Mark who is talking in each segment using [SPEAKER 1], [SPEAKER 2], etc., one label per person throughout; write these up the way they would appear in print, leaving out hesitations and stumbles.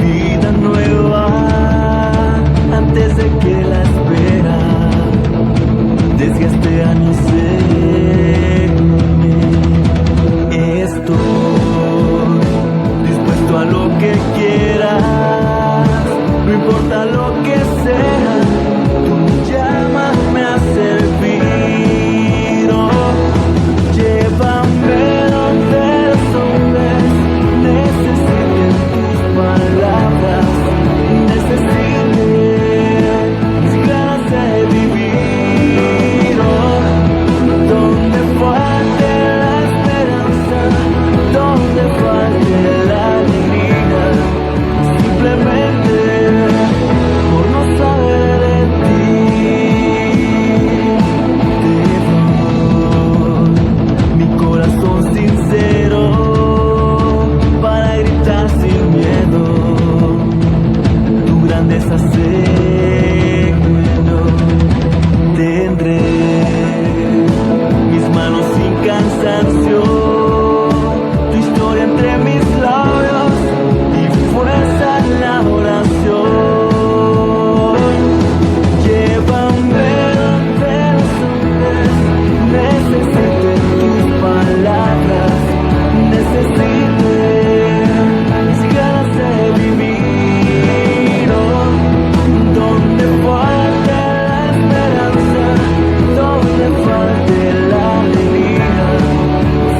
[SPEAKER 1] vida nueva antes de que la espera desgaste años en mí. Estoy dispuesto a lo que quieras, no importa lo que sea, tú llámame a servir. Oh, llévame donde los hombres necesiten tus palabras, necesiten mis ganas de vivir. Oh, donde falte la esperanza, donde falte la alegría, simplemente por no saber de ti. Te doy mi corazón sincero para gritar sin miedo tu grandeza seguro. Tendré mis manos sin cansancio, tu historia entre mis labios y fuerza en la oración. Llévame donde los hombres necesiten tus palabras, necesiten mis ganas de vivir. Oh, donde falte la esperanza, donde falte la alegría,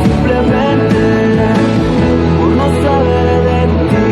[SPEAKER 1] simplemente por no saber de ti.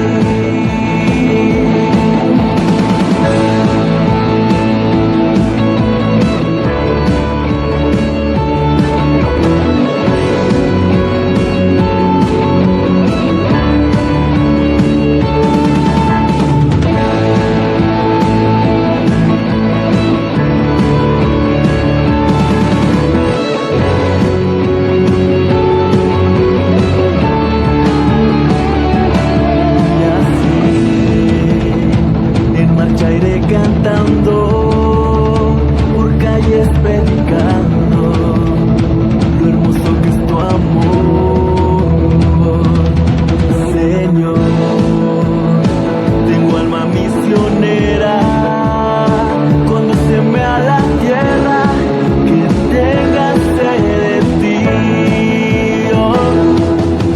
[SPEAKER 1] Y así en marcha iré cantando, por calles predicando lo hermoso que es tu amor. Señor, tengo alma misionera, condúceme a la tierra que tenga sed de ti. Oh,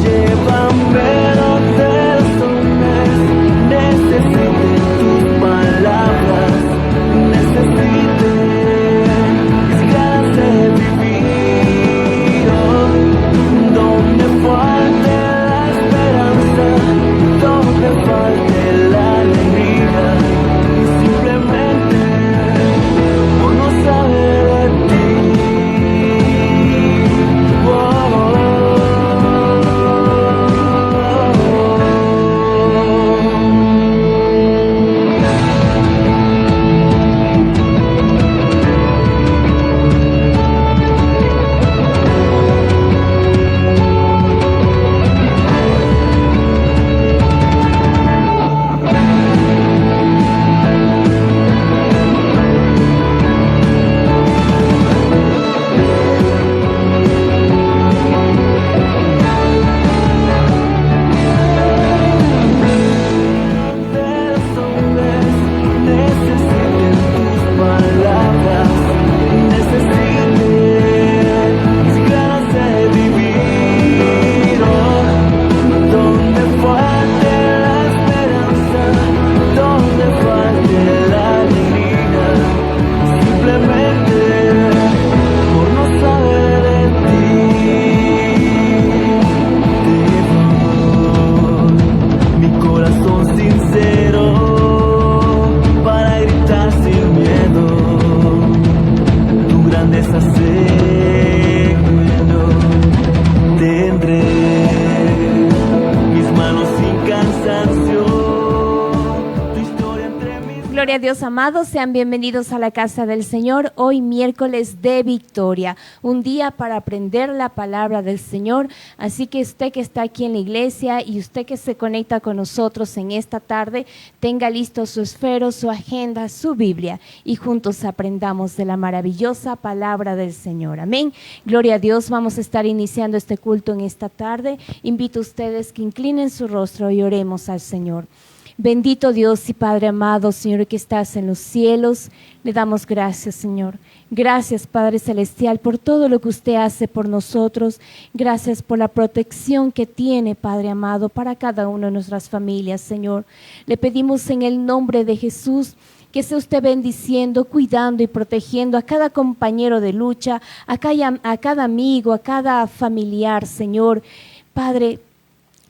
[SPEAKER 1] llévame donde los hombres necesiten tus palabras, necesiten mis ganas de vivir. Oh, donde falte la esperanza, donde falte la alegría, simplemente por no saber de ti. Oh,
[SPEAKER 2] Gloria a Dios, amados, sean bienvenidos a la casa del Señor. Hoy miércoles de victoria, un día para aprender la palabra del Señor. Así que usted que está aquí en la iglesia y usted que se conecta con nosotros en esta tarde, tenga listo su esfero, su agenda, su Biblia y juntos aprendamos de la maravillosa palabra del Señor. Amén. Gloria a Dios, vamos a estar iniciando este culto en esta tarde. Invito a ustedes que inclinen su rostro y oremos al Señor. Bendito Dios y Padre amado, Señor, que estás en los cielos, le damos gracias, Señor. Gracias, Padre Celestial, por todo lo que usted hace por nosotros. Gracias por la protección que tiene, Padre amado, para cada una de nuestras familias, Señor. Le pedimos en el nombre de Jesús que sea usted bendiciendo, cuidando y protegiendo a cada compañero de lucha, a cada amigo, a cada familiar, Señor. Padre,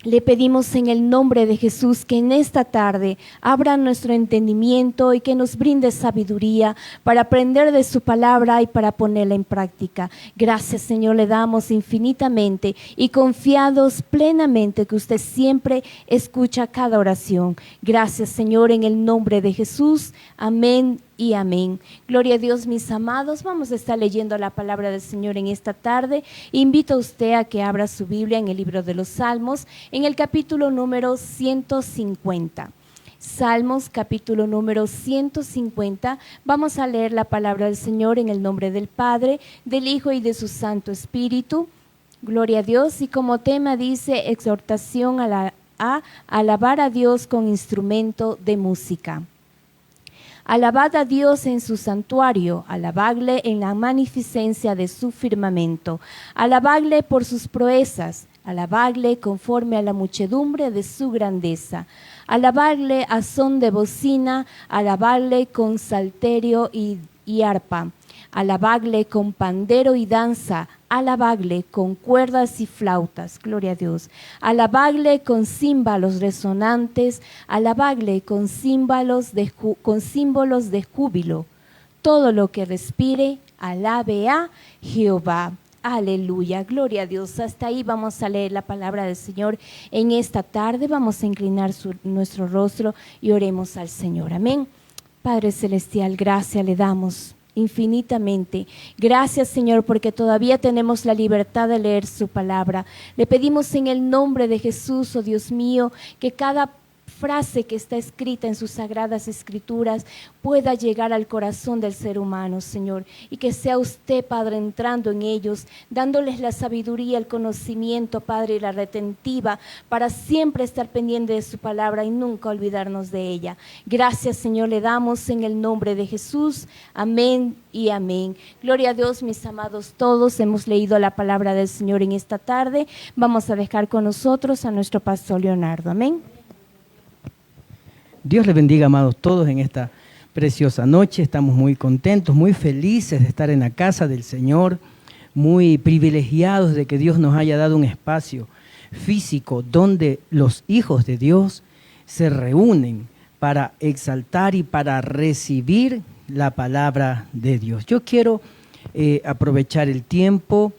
[SPEAKER 2] le pedimos en el nombre de Jesús que en esta tarde abra nuestro entendimiento y que nos brinde sabiduría para aprender de su palabra y para ponerla en práctica. Gracias, Señor, le damos infinitamente y confiados plenamente que usted siempre escucha cada oración. Gracias, Señor, en el nombre de Jesús. Amén y amén. Gloria a Dios, mis amados. Vamos a estar leyendo la palabra del Señor en esta tarde. Invito a usted a que abra su Biblia en el libro de los Salmos, en el capítulo número 150. Salmos, capítulo número 150. Vamos a leer la palabra del Señor en el nombre del Padre, del Hijo y de su Santo Espíritu. Gloria a Dios. Y como tema dice, exhortación a alabar a Dios con instrumento de música. Alabad a Dios en su santuario, alabadle en la magnificencia de su firmamento, alabadle por sus proezas, alabadle conforme a la muchedumbre de su grandeza, alabadle a son de bocina, alabadle con salterio y arpa, alabadle con pandero y danza, alabadle con cuerdas y flautas, gloria a Dios, alabadle con címbalos resonantes, alabadle con símbolos de júbilo. Todo lo que respire, alabe a Jehová. Aleluya, gloria a Dios. Hasta ahí vamos a leer la palabra del Señor en esta tarde. Vamos a inclinar nuestro rostro y oremos al Señor. Amén. Padre Celestial, gracias le damos infinitamente. Gracias, Señor, porque todavía tenemos la libertad de leer su palabra. Le pedimos en el nombre de Jesús, oh Dios mío, que cada frase que está escrita en sus sagradas escrituras pueda llegar al corazón del ser humano, Señor, y que sea usted, Padre, entrando en ellos, dándoles la sabiduría, el conocimiento, Padre, y la retentiva para siempre estar pendiente de su palabra y nunca olvidarnos de ella. Gracias, Señor, le damos en el nombre de Jesús. Amén y amén. Gloria a Dios, mis amados todos. Hemos leído la palabra del Señor en esta tarde. Vamos a dejar con nosotros a nuestro pastor Leonardo. Amén.
[SPEAKER 3] Dios les bendiga, amados todos, en esta preciosa noche. Estamos muy contentos, muy felices de estar en la casa del Señor, muy privilegiados de que Dios nos haya dado un espacio físico donde los hijos de Dios se reúnen para exaltar y para recibir la palabra de Dios. Yo quiero aprovechar el tiempo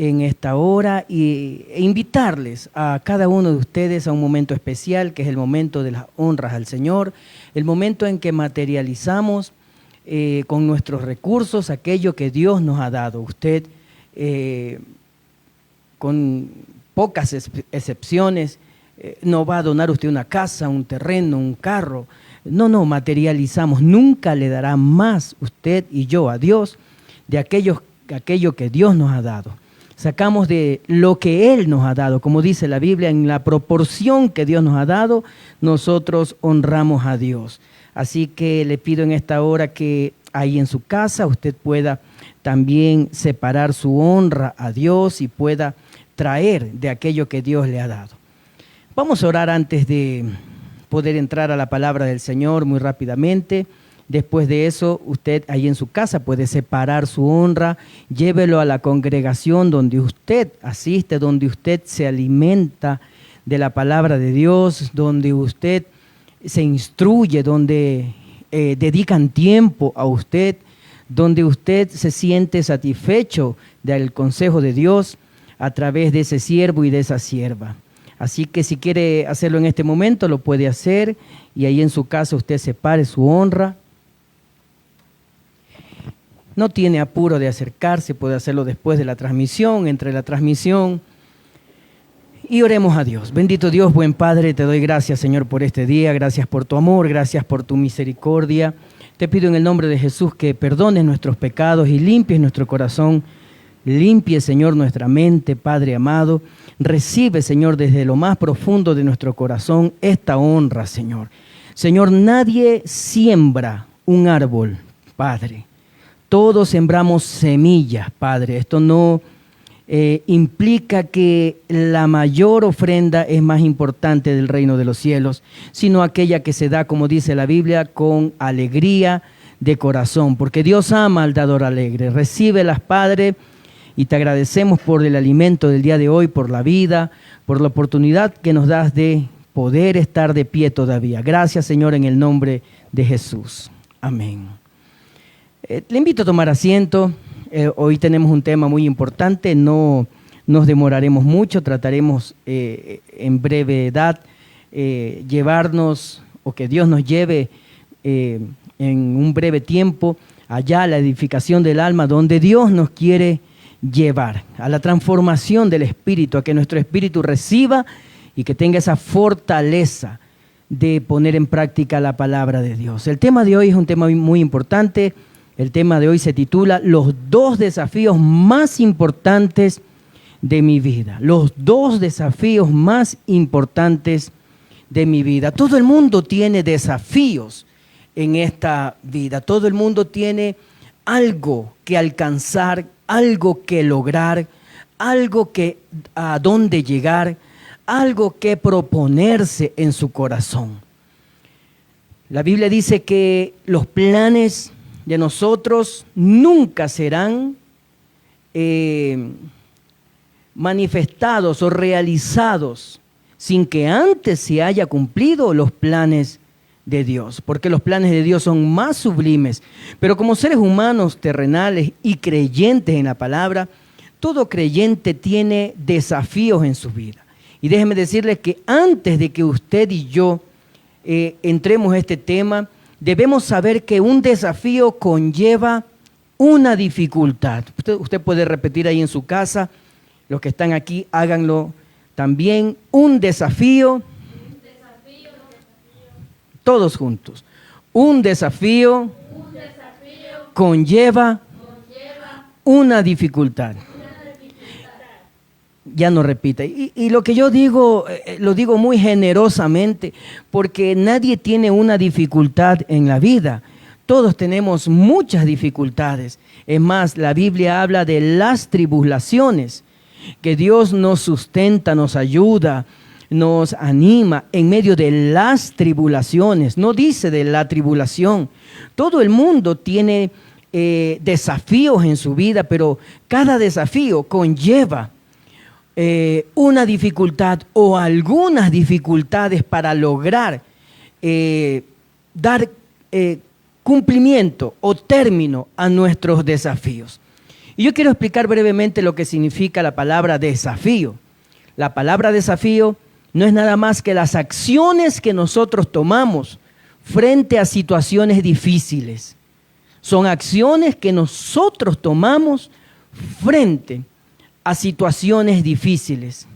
[SPEAKER 3] en esta hora e invitarles a cada uno de ustedes a un momento especial, que es el momento de las honras al Señor, el momento en que materializamos con nuestros recursos aquello que Dios nos ha dado. Usted, con pocas excepciones, no va a donar usted una casa, un terreno, un carro. No, materializamos. Nunca le dará más usted y yo a Dios de aquello que Dios nos ha dado. Sacamos de lo que Él nos ha dado, como dice la Biblia, en la proporción que Dios nos ha dado, nosotros honramos a Dios. Así que le pido en esta hora que ahí en su casa usted pueda también separar su honra a Dios y pueda traer de aquello que Dios le ha dado. Vamos a orar antes de poder entrar a la palabra del Señor muy rápidamente. Después de eso, usted ahí en su casa puede separar su honra, llévelo a la congregación donde usted asiste, donde usted se alimenta de la palabra de Dios, donde usted se instruye, donde dedican tiempo a usted, donde usted se siente satisfecho del consejo de Dios a través de ese siervo y de esa sierva. Así que si quiere hacerlo en este momento, lo puede hacer, y ahí en su casa usted separe su honra. No tiene apuro de acercarse, puede hacerlo después de la transmisión, entre la transmisión. Y oremos a Dios. Bendito Dios, buen Padre, te doy gracias, Señor, por este día. Gracias por tu amor, gracias por tu misericordia. Te pido en el nombre de Jesús que perdones nuestros pecados y limpies nuestro corazón Limpie, Señor, nuestra mente, Padre amado. Recibe, Señor, desde lo más profundo de nuestro corazón esta honra, Señor. Señor, nadie siembra un árbol, Padre. Todos sembramos semillas, Padre. Esto no implica que la mayor ofrenda es más importante del reino de los cielos, sino aquella que se da, como dice la Biblia, con alegría de corazón, porque Dios ama al dador alegre. Recíbelas, Padre, y te agradecemos por el alimento del día de hoy, por la vida, por la oportunidad que nos das de poder estar de pie todavía. Gracias, Señor, en el nombre de Jesús. Amén. Le invito a tomar asiento. Hoy tenemos un tema muy importante, no nos demoraremos mucho, trataremos en brevedad llevarnos, o que Dios nos lleve en un breve tiempo allá a la edificación del alma, donde Dios nos quiere llevar, a la transformación del espíritu, a que nuestro espíritu reciba y que tenga esa fortaleza de poner en práctica la palabra de Dios. El tema de hoy es un tema muy importante. El tema de hoy se titula Los 2 desafíos más importantes de mi vida. Los 2 desafíos más importantes de mi vida. Todo el mundo tiene desafíos en esta vida. Todo el mundo tiene algo que alcanzar, algo que lograr, algo que a dónde llegar, algo que proponerse en su corazón. La Biblia dice que los planes de nosotros nunca serán manifestados o realizados sin que antes se haya cumplido los planes de Dios, porque los planes de Dios son más sublimes. Pero como seres humanos terrenales y creyentes en la palabra, todo creyente tiene desafíos en su vida. Y déjenme decirles que antes de que usted y yo entremos a este tema, debemos saber que un desafío conlleva una dificultad. Usted puede repetir ahí en su casa, los que están aquí, háganlo también. Un desafío, todos juntos. Un desafío conlleva una dificultad. Ya no repita. Y lo que yo digo, lo digo muy generosamente, porque nadie tiene una dificultad en la vida. Todos tenemos muchas dificultades. Es más, la Biblia habla de las tribulaciones, que Dios nos sustenta, nos ayuda, nos anima en medio de las tribulaciones. No dice de la tribulación. Todo el mundo tiene desafíos en su vida, pero cada desafío conlleva una dificultad o algunas dificultades para lograr dar cumplimiento o término a nuestros desafíos. Y yo quiero explicar brevemente lo que significa la palabra desafío. La palabra desafío no es nada más que las acciones que nosotros tomamos frente a situaciones difíciles. Son acciones que nosotros tomamos frente a situaciones difíciles.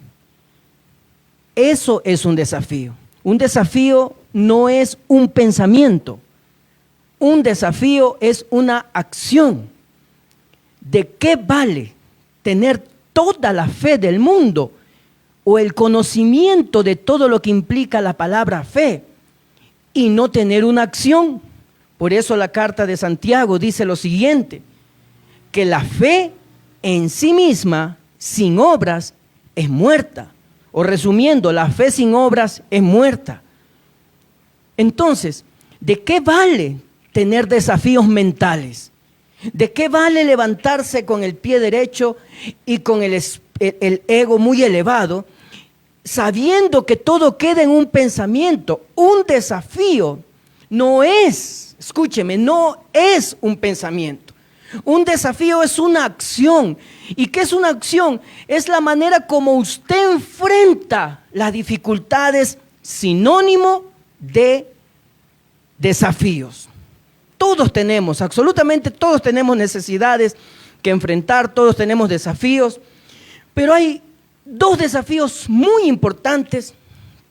[SPEAKER 3] Eso es un desafío. Un desafío no es un pensamiento. Un desafío es una acción. ¿De qué vale tener toda la fe del mundo o el conocimiento de todo lo que implica la palabra fe y no tener una acción? Por eso la carta de Santiago dice lo siguiente, que la fe en sí misma, sin obras, es muerta. O resumiendo, la fe sin obras es muerta. Entonces, ¿de qué vale tener desafíos mentales? ¿De qué vale levantarse con el pie derecho y con el ego muy elevado, sabiendo que todo queda en un pensamiento? Un desafío no es, escúcheme, no es un pensamiento. Un desafío es una acción. ¿Y qué es una acción? Es la manera como usted enfrenta las dificultades, sinónimo de desafíos. Todos tenemos, absolutamente todos tenemos necesidades que enfrentar, todos tenemos desafíos, pero hay 2 desafíos muy importantes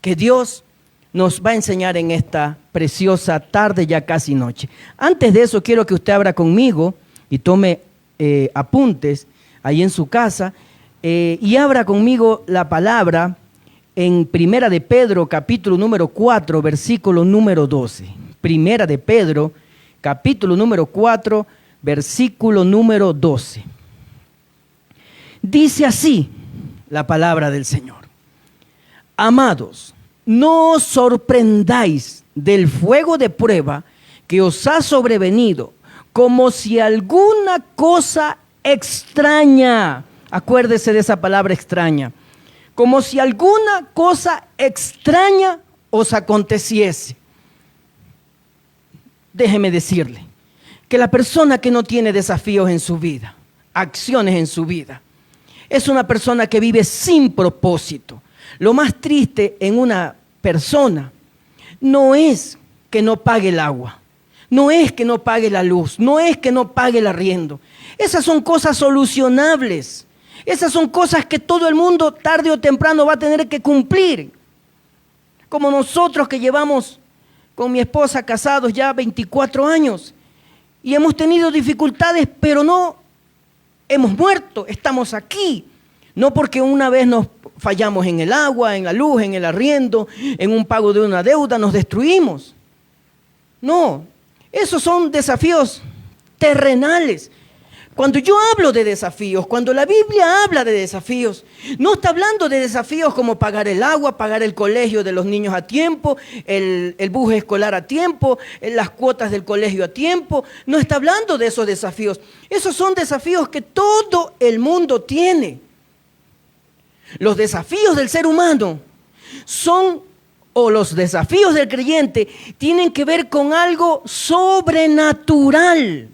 [SPEAKER 3] que Dios nos va a enseñar en esta preciosa tarde, ya casi noche. Antes de eso, quiero que usted abra conmigo y tome apuntes ahí en su casa, y abra conmigo la palabra en Primera de Pedro, capítulo número 4, versículo número 12. Primera de Pedro, capítulo número 4, versículo número 12. Dice así la palabra del Señor: amados, no os sorprendáis del fuego de prueba que os ha sobrevenido, como si alguna cosa extraña, acuérdese de esa palabra extraña, como si alguna cosa extraña os aconteciese. Déjeme decirle que la persona que no tiene desafíos en su vida, acciones en su vida, es una persona que vive sin propósito. Lo más triste en una persona no es que no pague el agua, no es que no pague la luz, no es que no pague el arriendo. Esas son cosas solucionables. Esas son cosas que todo el mundo tarde o temprano va a tener que cumplir. Como nosotros que llevamos con mi esposa casados ya 24 años y hemos tenido dificultades, pero no hemos muerto, estamos aquí. No porque una vez nos fallamos en el agua, en la luz, en el arriendo, en un pago de una deuda, nos destruimos. No, esos son desafíos terrenales. Cuando yo hablo de desafíos, cuando la Biblia habla de desafíos, no está hablando de desafíos como pagar el agua, pagar el colegio de los niños a tiempo, el bus escolar a tiempo, las cuotas del colegio a tiempo. No está hablando de esos desafíos. Esos son desafíos que todo el mundo tiene. Los desafíos del ser humano los desafíos del creyente tienen que ver con algo sobrenatural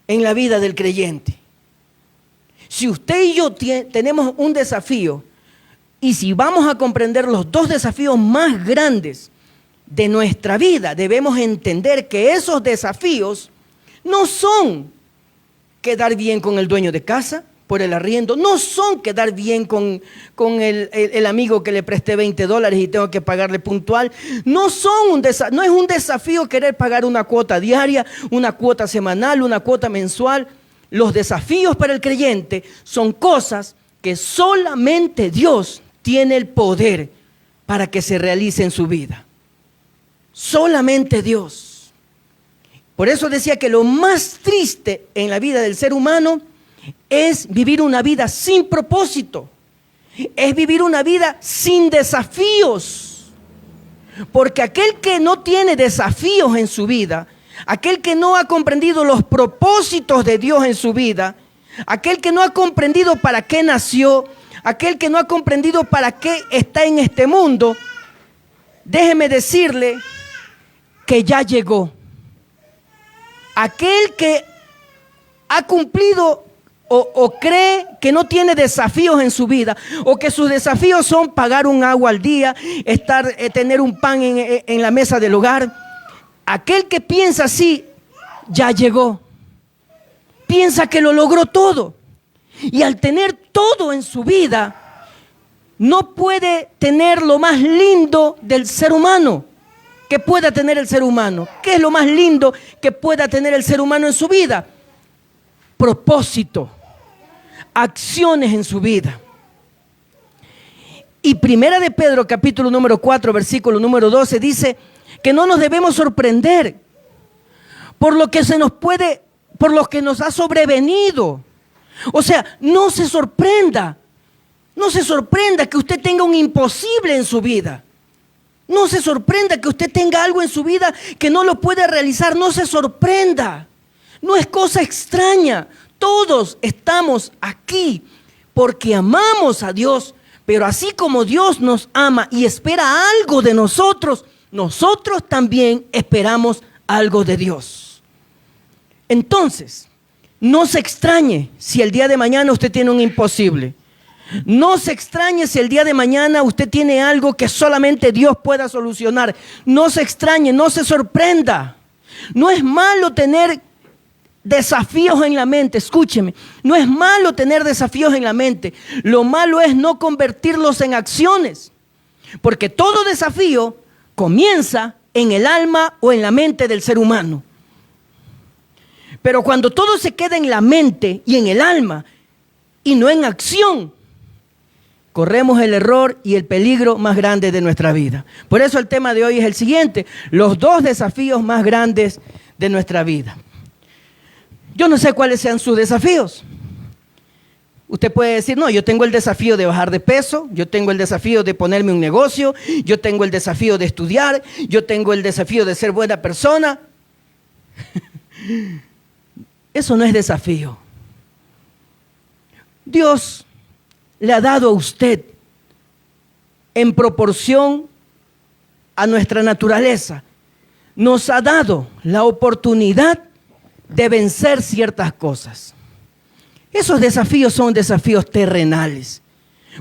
[SPEAKER 3] en la vida del creyente. Si usted y yo tenemos un desafío, y si vamos a comprender los dos desafíos más grandes de nuestra vida, debemos entender que esos desafíos no son quedar bien con el dueño de casa por el arriendo, no son quedar bien con el amigo que le presté $20 y tengo que pagarle puntual, no es un desafío querer pagar una cuota diaria, una cuota semanal, una cuota mensual. Los desafíos para el creyente son cosas que solamente Dios tiene el poder para que se realice en su vida. Solamente Dios. Por eso decía que lo más triste en la vida del ser humano es vivir una vida sin propósito, es vivir una vida sin desafíos, porque aquel que no tiene desafíos en su vida, aquel que no ha comprendido los propósitos de Dios en su vida, aquel que no ha comprendido para qué nació, aquel que no ha comprendido para qué está en este mundo, déjeme decirle que ya llegó. Aquel que ha cumplido o cree que no tiene desafíos en su vida, o que sus desafíos son pagar un agua al día, tener un pan en la mesa del hogar. Aquel que piensa así, ya llegó. Piensa que lo logró todo. Y al tener todo en su vida, no puede tener lo más lindo del ser humano que pueda tener el ser humano. ¿Qué es lo más lindo que pueda tener el ser humano en su vida? Propósito, acciones en su vida. Y Primera de Pedro, capítulo número 4, versículo número 12, dice que no nos debemos sorprender por lo que nos ha sobrevenido. O sea, no se sorprenda que usted tenga un imposible en su vida. No se sorprenda que usted tenga algo en su vida que no lo puede realizar. No se sorprenda. No es cosa extraña. Todos estamos aquí porque amamos a Dios. Pero así como Dios nos ama y espera algo de nosotros, nosotros también esperamos algo de Dios. Entonces, no se extrañe si el día de mañana usted tiene un imposible. No se extrañe si el día de mañana usted tiene algo que solamente Dios pueda solucionar. No se extrañe, no se sorprenda. No es malo tener desafíos en la mente, escúcheme. No es malo tener desafíos en la mente. Lo malo es no convertirlos en acciones. Porque todo desafío comienza en el alma o en la mente del ser humano. Pero cuando todo se queda en la mente y en el alma, y no en acción, corremos el error y el peligro más grande de nuestra vida. Por eso el tema de hoy es el siguiente: los 2 desafíos más grandes de nuestra vida. Yo no sé cuáles sean sus desafíos. Usted puede decir, no, yo tengo el desafío de bajar de peso, yo tengo el desafío de ponerme un negocio, yo tengo el desafío de estudiar, yo tengo el desafío de ser buena persona. Eso no es desafío. Dios le ha dado a usted, en proporción a nuestra naturaleza, nos ha dado la oportunidad de vencer ciertas cosas. Esos desafíos son desafíos terrenales.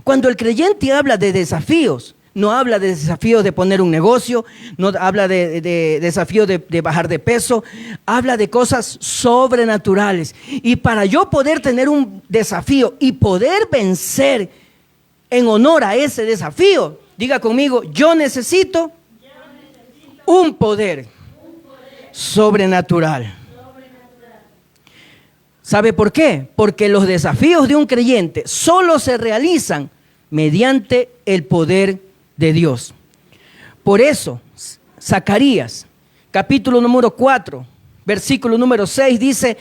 [SPEAKER 3] Cuando el creyente habla de desafíos, no habla de desafíos de poner un negocio, no habla de desafíos de bajar de peso, habla de cosas sobrenaturales. Y para yo poder tener un desafío y poder vencer en honor a ese desafío, diga conmigo, yo necesito un poder sobrenatural. ¿Sabe por qué? Porque los desafíos de un creyente solo se realizan mediante el poder de Dios. Por eso, Zacarías, capítulo número 4, versículo número 6, dice,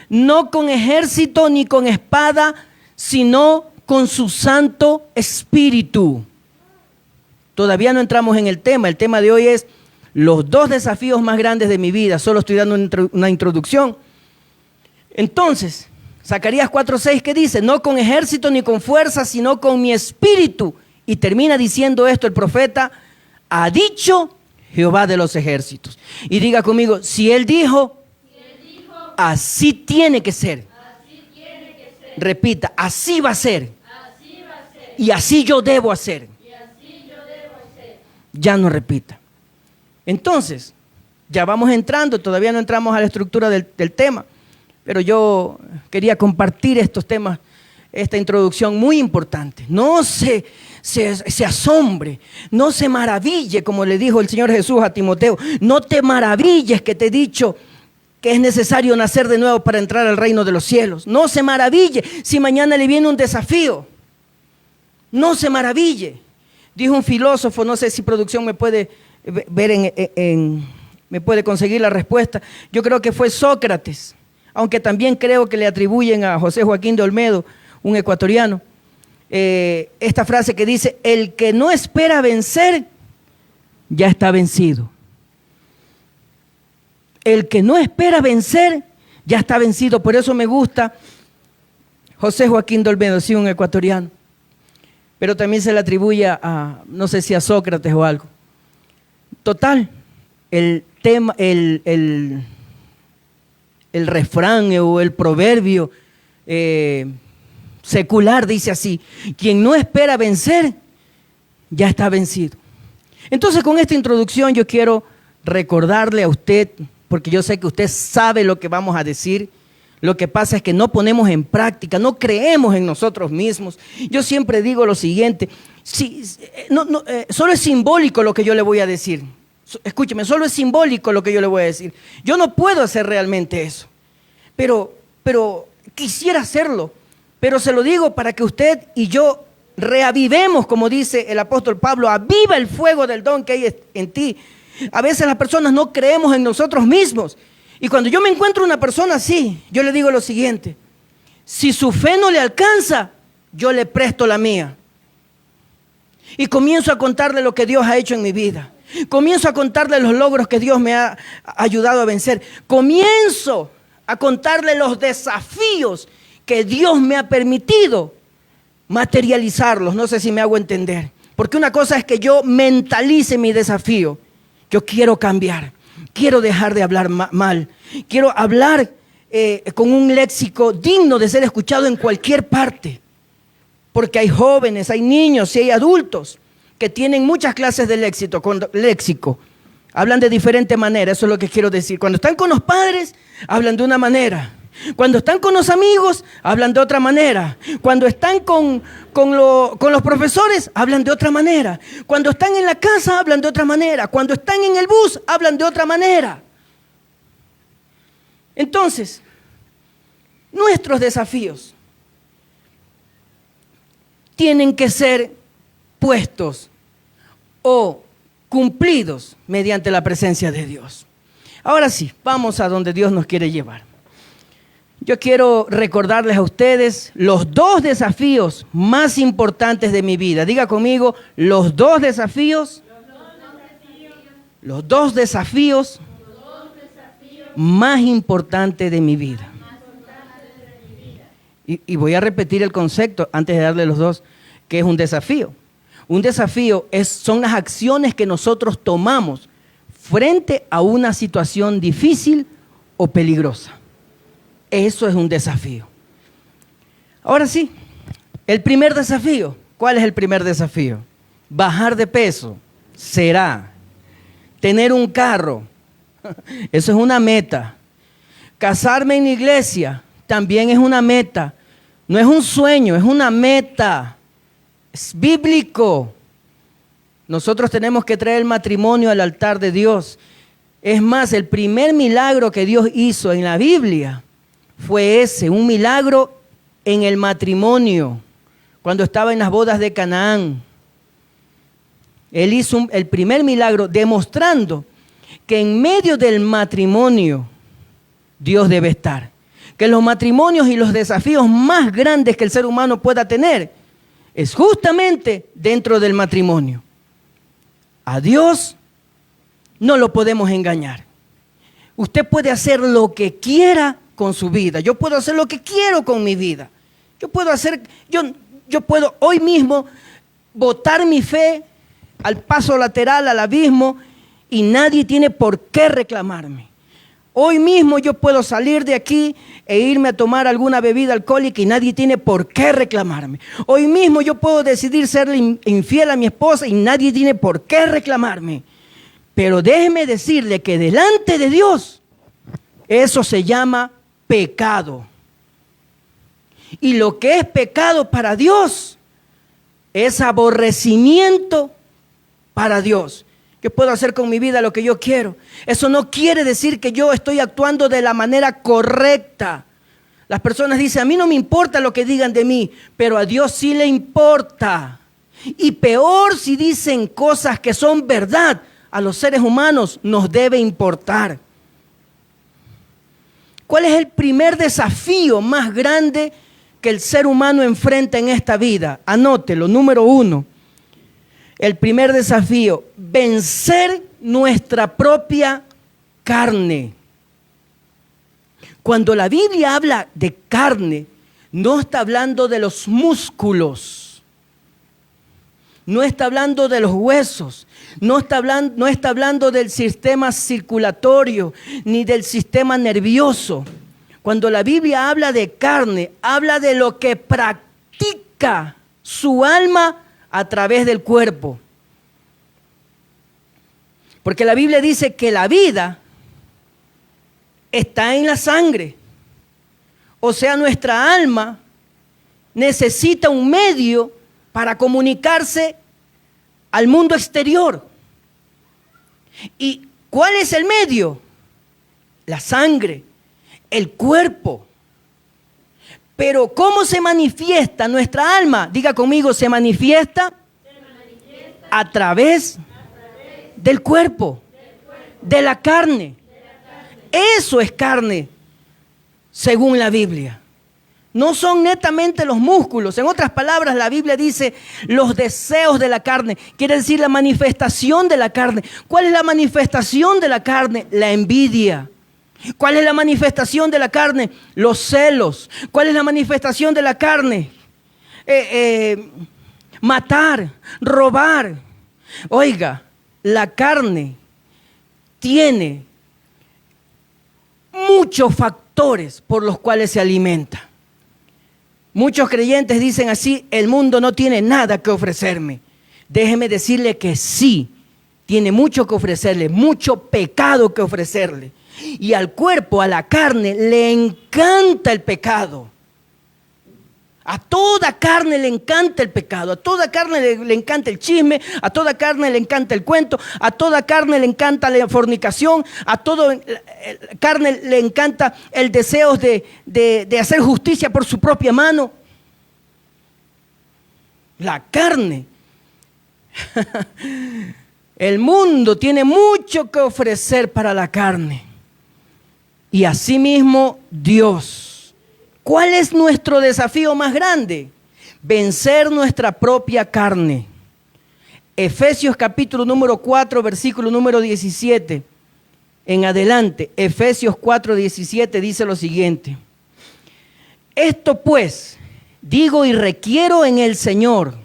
[SPEAKER 3] no con ejército ni con espada, sino con su Santo Espíritu. Todavía no entramos en el tema de hoy es los 2 desafíos más grandes de mi vida. Solo estoy dando una introducción. Entonces, Zacarías 4:6, ¿qué dice? No con ejército ni con fuerza, sino con mi espíritu. Y termina diciendo esto el profeta, ha dicho Jehová de los ejércitos. Y diga conmigo, si él dijo, así tiene que ser. Repita, así va a ser. Y así yo debo hacer. Ya no repita. Entonces, ya vamos entrando, todavía no entramos a la estructura del tema. Pero yo quería compartir estos temas, esta introducción muy importante. No se asombre, no se maraville, como le dijo el Señor Jesús a Timoteo. No te maravilles que te he dicho que es necesario nacer de nuevo para entrar al reino de los cielos. No se maraville si mañana le viene un desafío. No se maraville. Dijo un filósofo, no sé si producción me puede ver me puede conseguir la respuesta. Yo creo que fue Sócrates. Aunque también creo que le atribuyen a José Joaquín de Olmedo, un ecuatoriano, esta frase que dice, el que no espera vencer, ya está vencido. El que no espera vencer, ya está vencido. Por eso me gusta José Joaquín de Olmedo, sí, un ecuatoriano. Pero también se le atribuye a, no sé si a Sócrates o algo. Total, el tema, el refrán o el proverbio secular dice así, quien no espera vencer, ya está vencido. Entonces, con esta introducción yo quiero recordarle a usted, porque yo sé que usted sabe lo que vamos a decir. Lo que pasa es que no ponemos en práctica, no creemos en nosotros mismos. Yo siempre digo lo siguiente, solo es simbólico lo que yo le voy a decir. Escúcheme, solo es simbólico lo que yo le voy a decir. Yo no puedo hacer realmente eso, pero quisiera hacerlo. Pero se lo digo para que usted y yo reavivemos, como dice el apóstol Pablo, aviva el fuego del don que hay en ti. A veces las personas no creemos en nosotros mismos. Y cuando yo me encuentro una persona así, yo le digo lo siguiente, si su fe no le alcanza, yo le presto la mía. Y comienzo a contarle lo que Dios ha hecho en mi vida. Comienzo a contarle los logros que Dios me ha ayudado a vencer. Comienzo a contarle los desafíos que Dios me ha permitido materializarlos. No sé si me hago entender. Porque una cosa es que yo mentalice mi desafío. Yo quiero cambiar. Quiero dejar de hablar mal. Quiero hablar con un léxico digno de ser escuchado en cualquier parte. Porque hay jóvenes, hay niños y hay adultos que tienen muchas clases de léxico. Hablan de diferente manera, eso es lo que quiero decir. Cuando están con los padres, hablan de una manera. Cuando están con los amigos, hablan de otra manera. Cuando están con los profesores, hablan de otra manera. Cuando están en la casa, hablan de otra manera. Cuando están en el bus, hablan de otra manera. Entonces, nuestros desafíos tienen que ser puestos o cumplidos mediante la presencia de Dios. Ahora sí, vamos a donde Dios nos quiere llevar. Yo quiero recordarles a ustedes los 2 desafíos más importantes de mi vida. Diga conmigo, los 2 desafíos. Los 2 desafíos más importantes de mi vida. Y voy a repetir el concepto antes de darle los 2, que es un desafío. Un desafío son las acciones que nosotros tomamos frente a una situación difícil o peligrosa. Eso es un desafío. Ahora sí, el primer desafío. ¿Cuál es el primer desafío? Bajar de peso. Será. Tener un carro. Eso es una meta. Casarme en la iglesia también es una meta. No es un sueño, es una meta. Es bíblico. Nosotros tenemos que traer el matrimonio al altar de Dios. Es más, el primer milagro que Dios hizo en la Biblia fue ese, un milagro en el matrimonio, cuando estaba en las bodas de Canaán. Él hizo el primer milagro demostrando que en medio del matrimonio Dios debe estar. Que los matrimonios y los desafíos más grandes que el ser humano pueda tener es justamente dentro del matrimonio. A Dios no lo podemos engañar. Usted puede hacer lo que quiera con su vida. Yo puedo hacer lo que quiero con mi vida. Yo puedo hoy mismo botar mi fe al paso lateral, al abismo, y nadie tiene por qué reclamarme. Hoy mismo yo puedo salir de aquí e irme a tomar alguna bebida alcohólica y nadie tiene por qué reclamarme. Hoy mismo yo puedo decidir serle infiel a mi esposa y nadie tiene por qué reclamarme. Pero déjeme decirle que delante de Dios, eso se llama pecado. Y lo que es pecado para Dios es aborrecimiento para Dios. Yo puedo hacer con mi vida lo que yo quiero. Eso no quiere decir que yo estoy actuando de la manera correcta. Las personas dicen, a mí no me importa lo que digan de mí, pero a Dios sí le importa. Y peor si dicen cosas que son verdad, a los seres humanos nos debe importar. ¿Cuál es el primer desafío más grande que el ser humano enfrenta en esta vida? Anótelo, número 1. El primer desafío, vencer nuestra propia carne. Cuando la Biblia habla de carne, no está hablando de los músculos, no está hablando de los huesos, no está hablando del sistema circulatorio ni del sistema nervioso. Cuando la Biblia habla de carne, habla de lo que practica su alma a través del cuerpo. Porque la Biblia dice que la vida está en la sangre. O sea, nuestra alma necesita un medio para comunicarse al mundo exterior. ¿Y cuál es el medio? La sangre, el cuerpo. Pero ¿cómo se manifiesta nuestra alma? Diga conmigo, se manifiesta a través del cuerpo, de la carne. Eso es carne, según la Biblia. No son netamente los músculos. En otras palabras, la Biblia dice los deseos de la carne. Quiere decir la manifestación de la carne. ¿Cuál es la manifestación de la carne? La envidia. ¿Cuál es la manifestación de la carne? Los celos. ¿Cuál es la manifestación de la carne? Matar, robar. Oiga, la carne tiene muchos factores por los cuales se alimenta. Muchos creyentes dicen así, el mundo no tiene nada que ofrecerme. Déjeme decirle que sí, tiene mucho que ofrecerle, mucho pecado que ofrecerle. Y al cuerpo, a la carne, le encanta el pecado. A toda carne le encanta el pecado, a toda carne le encanta el chisme, a toda carne le encanta el cuento, a toda carne le encanta la fornicación, a toda carne le encanta el deseo de hacer justicia por su propia mano. La carne. El mundo tiene mucho que ofrecer para la carne. Y asimismo Dios. ¿Cuál es nuestro desafío más grande? Vencer nuestra propia carne. Efesios capítulo número 4, versículo número 17. En adelante, Efesios 4, 17 dice lo siguiente. Esto pues, digo y requiero en el Señor,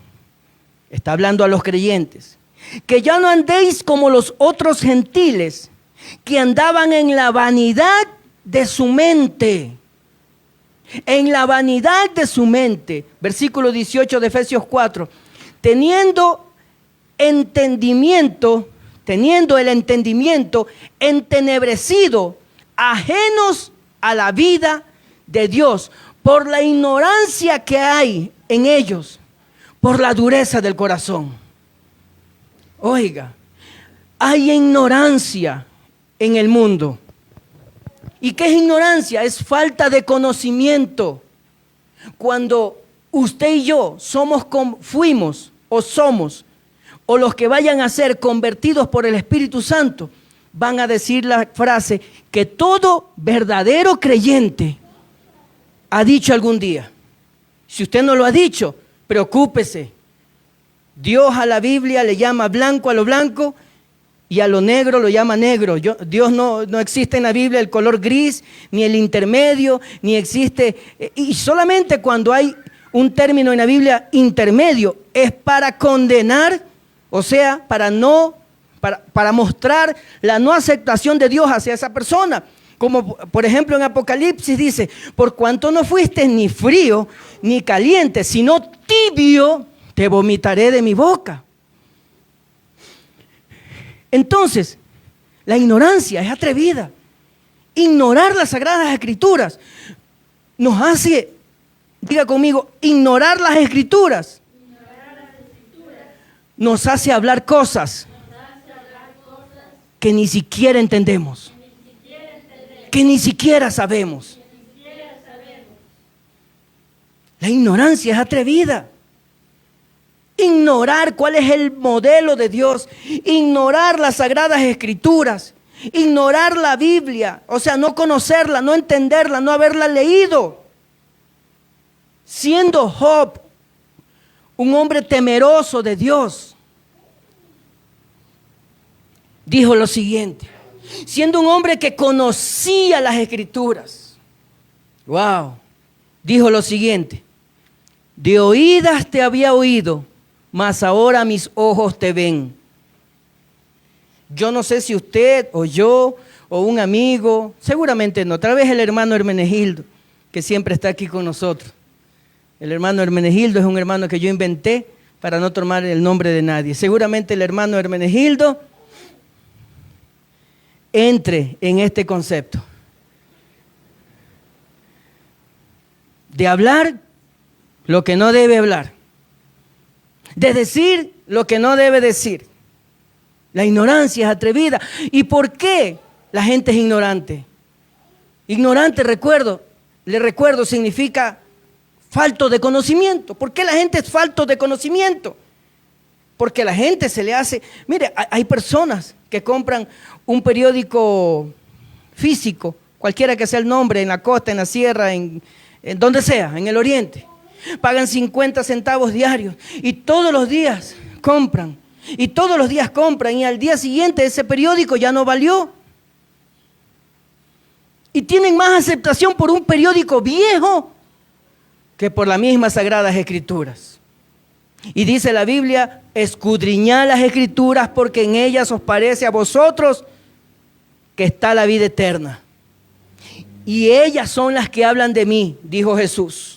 [SPEAKER 3] está hablando a los creyentes, que ya no andéis como los otros gentiles, que andaban en la vanidad de su mente. En la vanidad de su mente. Versículo 18 de Efesios 4. Teniendo el entendimiento entenebrecido, ajenos a la vida de Dios, por la ignorancia que hay en ellos, por la dureza del corazón. Oiga, hay ignorancia en el mundo. ¿Y qué es ignorancia? Es falta de conocimiento. Cuando usted y yo fuimos o somos, o los que vayan a ser convertidos por el Espíritu Santo, van a decir la frase que todo verdadero creyente ha dicho algún día. Si usted no lo ha dicho, preocúpese. Dios a la Biblia le llama blanco a lo blanco y a lo negro lo llama negro. Dios no existe en la Biblia el color gris, ni el intermedio, ni existe. Y solamente cuando hay un término en la Biblia intermedio es para condenar, o sea, para mostrar la no aceptación de Dios hacia esa persona. Como por ejemplo en Apocalipsis dice, por cuanto no fuiste ni frío ni caliente, sino tibio, te vomitaré de mi boca. Entonces, la ignorancia es atrevida. Ignorar las Sagradas Escrituras nos hace, diga conmigo, ignorar las Escrituras. Nos hace hablar cosas que ni siquiera entendemos, que ni siquiera sabemos. La ignorancia es atrevida. Ignorar cuál es el modelo de Dios, ignorar las Sagradas Escrituras, ignorar la Biblia, o sea, no conocerla, no entenderla, no haberla leído. Siendo Job un hombre temeroso de Dios, dijo lo siguiente, siendo un hombre que conocía las Escrituras, dijo lo siguiente, de oídas te había oído, mas ahora mis ojos te ven. Yo no sé si usted o yo o un amigo, seguramente no, tal vez el hermano Hermenegildo, que siempre está aquí con nosotros. El hermano Hermenegildo es un hermano que yo inventé para no tomar el nombre de nadie. Seguramente el hermano Hermenegildo entre en este concepto de hablar lo que no debe hablar, de decir lo que no debe decir. La ignorancia es atrevida. ¿Y por qué la gente es ignorante? Ignorante, le recuerdo, significa falto de conocimiento. ¿Por qué la gente es falto de conocimiento? Porque a la gente se le hace... Mire, hay personas que compran un periódico físico, cualquiera que sea el nombre, en la costa, en la sierra, en donde sea, en el oriente. Pagan 50 centavos diarios y todos los días compran. Y todos los días compran y al día siguiente ese periódico ya no valió. Y tienen más aceptación por un periódico viejo que por las mismas Sagradas Escrituras. Y dice la Biblia, escudriñad las Escrituras porque en ellas os parece a vosotros que está la vida eterna. Y ellas son las que hablan de mí, dijo Jesús.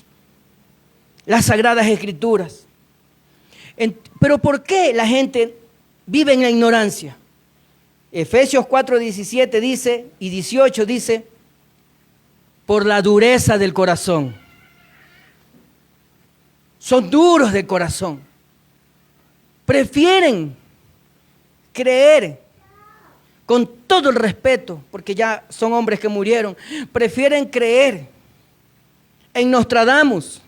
[SPEAKER 3] Las Sagradas Escrituras. Pero ¿por qué la gente vive en la ignorancia? Efesios 4:17 dice, y 18 dice, por la dureza del corazón. Son duros de corazón. Prefieren creer, con todo el respeto, porque ya son hombres que murieron, prefieren creer en Nostradamus,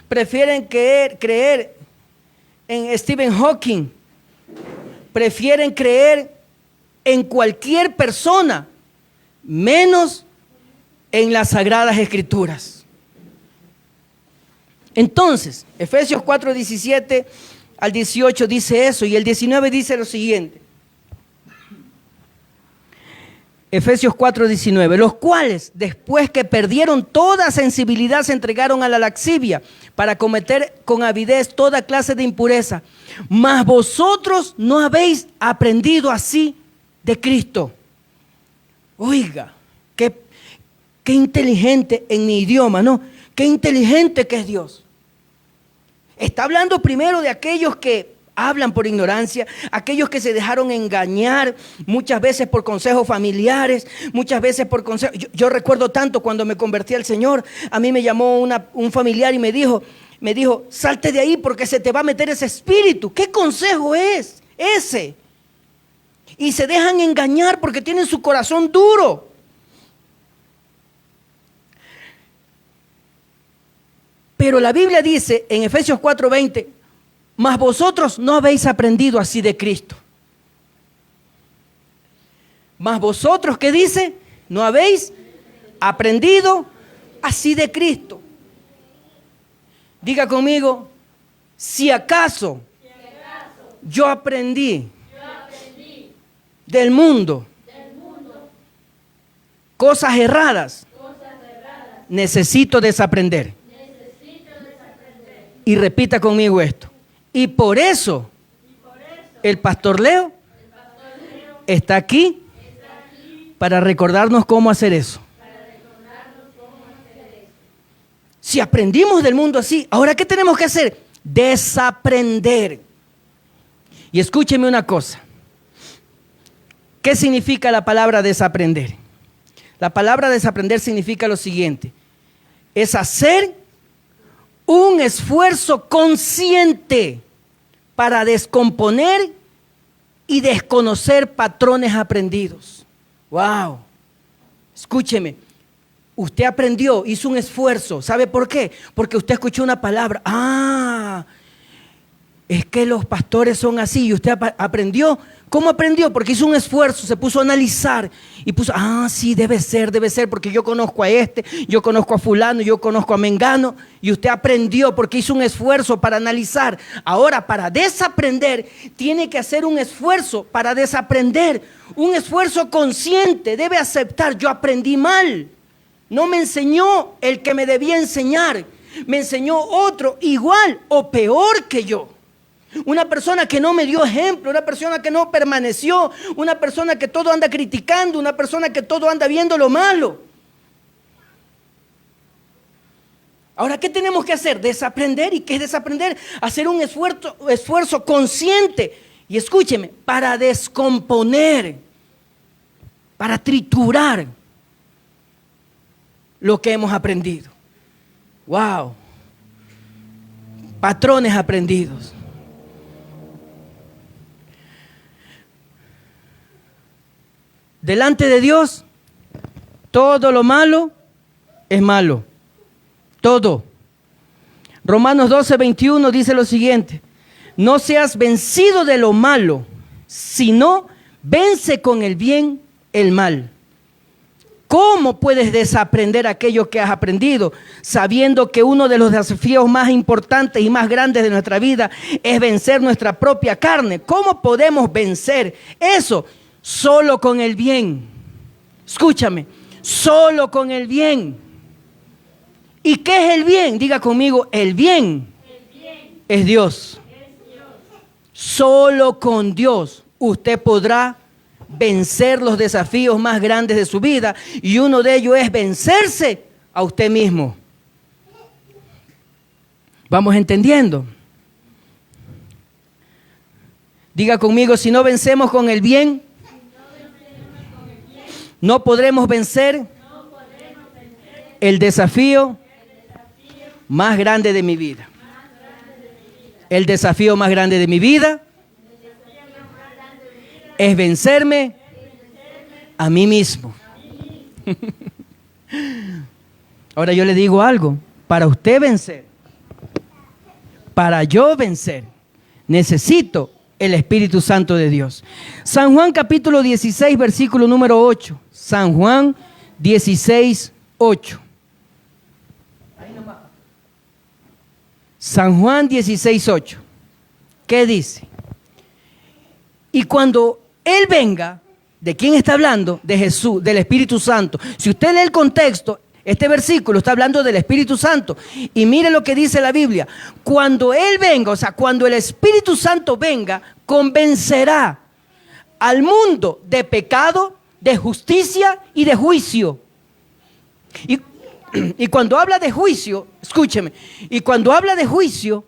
[SPEAKER 3] prefieren creer en Stephen Hawking, prefieren creer en cualquier persona, menos en las Sagradas Escrituras. Entonces, Efesios 4, 17 al 18 dice eso, y el 19 dice lo siguiente. Efesios 4, 19, los cuales, después que perdieron toda sensibilidad, se entregaron a la lascivia para cometer con avidez toda clase de impureza. Mas vosotros no habéis aprendido así de Cristo. Oiga, qué inteligente en mi idioma, ¿no? Qué inteligente que es Dios. Está hablando primero de aquellos que hablan por ignorancia, aquellos que se dejaron engañar muchas veces por consejos familiares, muchas veces por consejos. Yo recuerdo tanto cuando me convertí al Señor, a mí me llamó un familiar y me dijo, salte de ahí porque se te va a meter ese espíritu. ¿Qué consejo es ese? Y se dejan engañar porque tienen su corazón duro. Pero la Biblia dice en Efesios 4:20, mas vosotros no habéis aprendido así de Cristo. Mas vosotros, ¿qué dice? No habéis aprendido así de Cristo. Diga conmigo, si acaso yo aprendí del mundo cosas erradas, necesito desaprender. Y repita conmigo esto. Y por eso el pastor Leo está aquí para recordarnos cómo hacer eso. Si aprendimos del mundo así, ¿ahora qué tenemos que hacer? Desaprender. Y escúcheme una cosa. ¿Qué significa la palabra desaprender? La palabra desaprender significa lo siguiente. Es hacer un esfuerzo consciente para descomponer y desconocer patrones aprendidos. ¡Wow! Escúcheme. Usted aprendió, hizo un esfuerzo. ¿Sabe por qué? Porque usted escuchó una palabra. Es que los pastores son así. Y usted aprendió. ¿Cómo aprendió? Porque hizo un esfuerzo, se puso a analizar y puso, sí, debe ser, porque yo conozco a este, yo conozco a fulano, yo conozco a mengano. Y usted aprendió porque hizo un esfuerzo para analizar. Ahora, para desaprender, tiene que hacer un esfuerzo para desaprender. Un esfuerzo consciente, debe aceptar, yo aprendí mal. No me enseñó el que me debía enseñar, me enseñó otro igual o peor que yo. Una persona que no me dio ejemplo, una persona que no permaneció, una persona que todo anda criticando, una persona que todo anda viendo lo malo. Ahora, ¿qué tenemos que hacer? Desaprender. ¿Y qué es desaprender? Hacer un esfuerzo consciente. Y escúcheme, para descomponer, para triturar lo que hemos aprendido. ¡Wow! Patrones aprendidos. Delante de Dios, todo lo malo es malo. Todo. Romanos 12:21 dice lo siguiente. No seas vencido de lo malo, sino vence con el bien el mal. ¿Cómo puedes desaprender aquello que has aprendido, sabiendo que uno de los desafíos más importantes y más grandes de nuestra vida es vencer nuestra propia carne? ¿Cómo podemos vencer eso? Solo con el bien. Escúchame, solo con el bien. ¿Y qué es el bien? Diga conmigo, el bien es Dios. Solo con Dios usted podrá vencer los desafíos más grandes de su vida, y uno de ellos es vencerse a usted mismo. ¿Vamos entendiendo? Diga conmigo, si no vencemos con el bien, no podremos vencer el desafío más grande de mi vida. El desafío más grande de mi vida es vencerme a mí mismo. Ahora yo le digo algo. Para usted vencer, para yo vencer, Necesito el Espíritu Santo de Dios. San Juan capítulo 16, versículo número 8. San Juan 16, 8. San Juan 16, 8. ¿Qué dice? Y cuando Él venga, ¿de quién está hablando? De Jesús, del Espíritu Santo. Si usted lee el contexto, este versículo está hablando del Espíritu Santo. Y mire lo que dice la Biblia. Cuando Él venga, o sea, cuando el Espíritu Santo venga, convencerá al mundo de pecado, de justicia y de juicio. Y cuando habla de juicio, escúcheme, y cuando habla de juicio,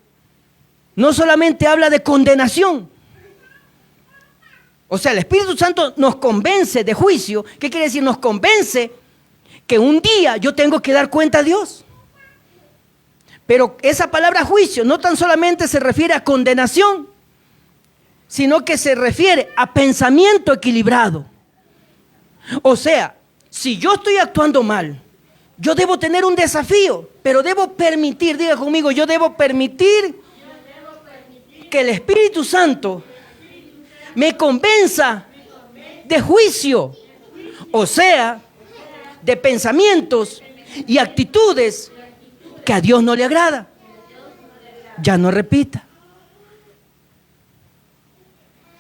[SPEAKER 3] no solamente habla de condenación. O sea, el Espíritu Santo nos convence de juicio. ¿Qué quiere decir? Nos convence que un día yo tengo que dar cuenta a Dios. Pero esa palabra juicio no tan solamente se refiere a condenación, sino que se refiere a pensamiento equilibrado. O sea, si yo estoy actuando mal, yo debo tener un desafío, pero debo permitir, diga conmigo, yo debo permitir que el Espíritu Santo me convenza de juicio, o sea, de pensamientos y actitudes que a Dios no le agrada. Ya no repita.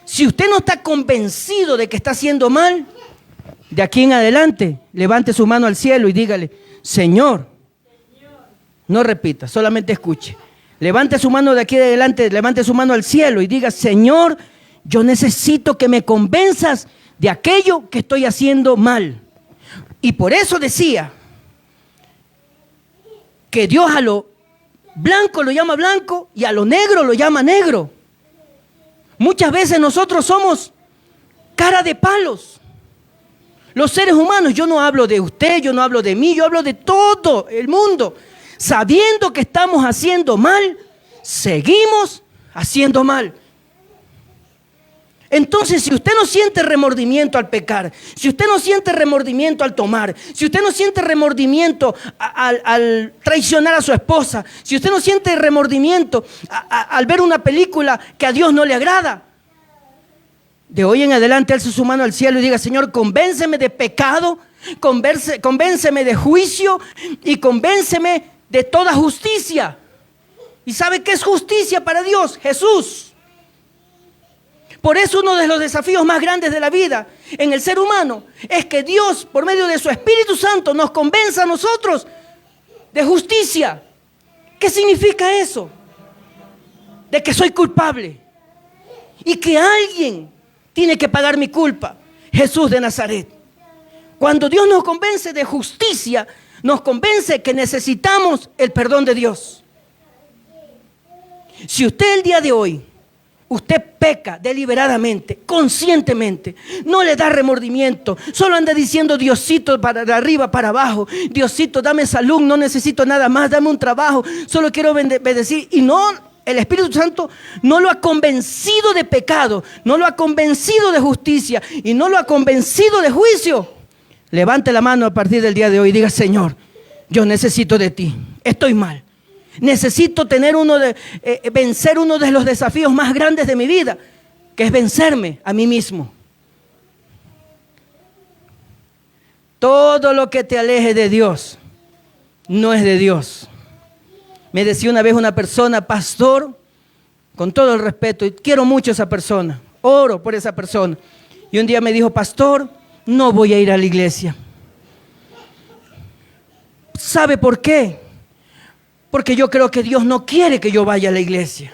[SPEAKER 3] Si usted no está convencido de que está haciendo mal, de aquí en adelante, levante su mano al cielo y dígale: Señor, no repita, solamente escuche. Levante su mano de aquí en adelante, levante su mano al cielo y diga: Señor, yo necesito que me convenzas de aquello que estoy haciendo mal. Y por eso decía que Dios a lo blanco lo llama blanco y a lo negro lo llama negro. Muchas veces nosotros somos cara de palos. Los seres humanos, yo no hablo de usted, yo no hablo de mí, yo hablo de todo el mundo. Sabiendo que estamos haciendo mal, seguimos haciendo mal. Entonces, si usted no siente remordimiento al pecar, si usted no siente remordimiento al tomar, si usted no siente remordimiento al traicionar a su esposa, si usted no siente remordimiento al ver una película que a Dios no le agrada, de hoy en adelante alce su mano al cielo y diga: Señor, convénceme de pecado, convénceme de juicio y convénceme de toda justicia. ¿Y sabe qué es justicia para Dios? Jesús. Por eso uno de los desafíos más grandes de la vida en el ser humano es que Dios, por medio de su Espíritu Santo, nos convenza a nosotros de justicia. ¿Qué significa eso? De que soy culpable y que alguien tiene que pagar mi culpa. Jesús de Nazaret. Cuando Dios nos convence de justicia, nos convence que necesitamos el perdón de Dios. Si usted el día de hoy, usted peca deliberadamente, conscientemente, no le da remordimiento, solo anda diciendo: Diosito, para de arriba, para abajo, Diosito, dame salud, no necesito nada más, dame un trabajo, solo quiero bendecir, y no, el Espíritu Santo no lo ha convencido de pecado, no lo ha convencido de justicia y no lo ha convencido de juicio. Levante la mano a partir del día de hoy y diga: Señor, yo necesito de ti, estoy mal. Necesito vencer uno de los desafíos más grandes de mi vida, que es vencerme a mí mismo. Todo lo que te aleje de Dios no es de Dios. Me decía una vez una persona: pastor, con todo el respeto, y quiero mucho a esa persona, oro por esa persona. Y un día me dijo: pastor, no voy a ir a la iglesia. ¿Sabe por qué? Porque yo creo que Dios no quiere que yo vaya a la iglesia.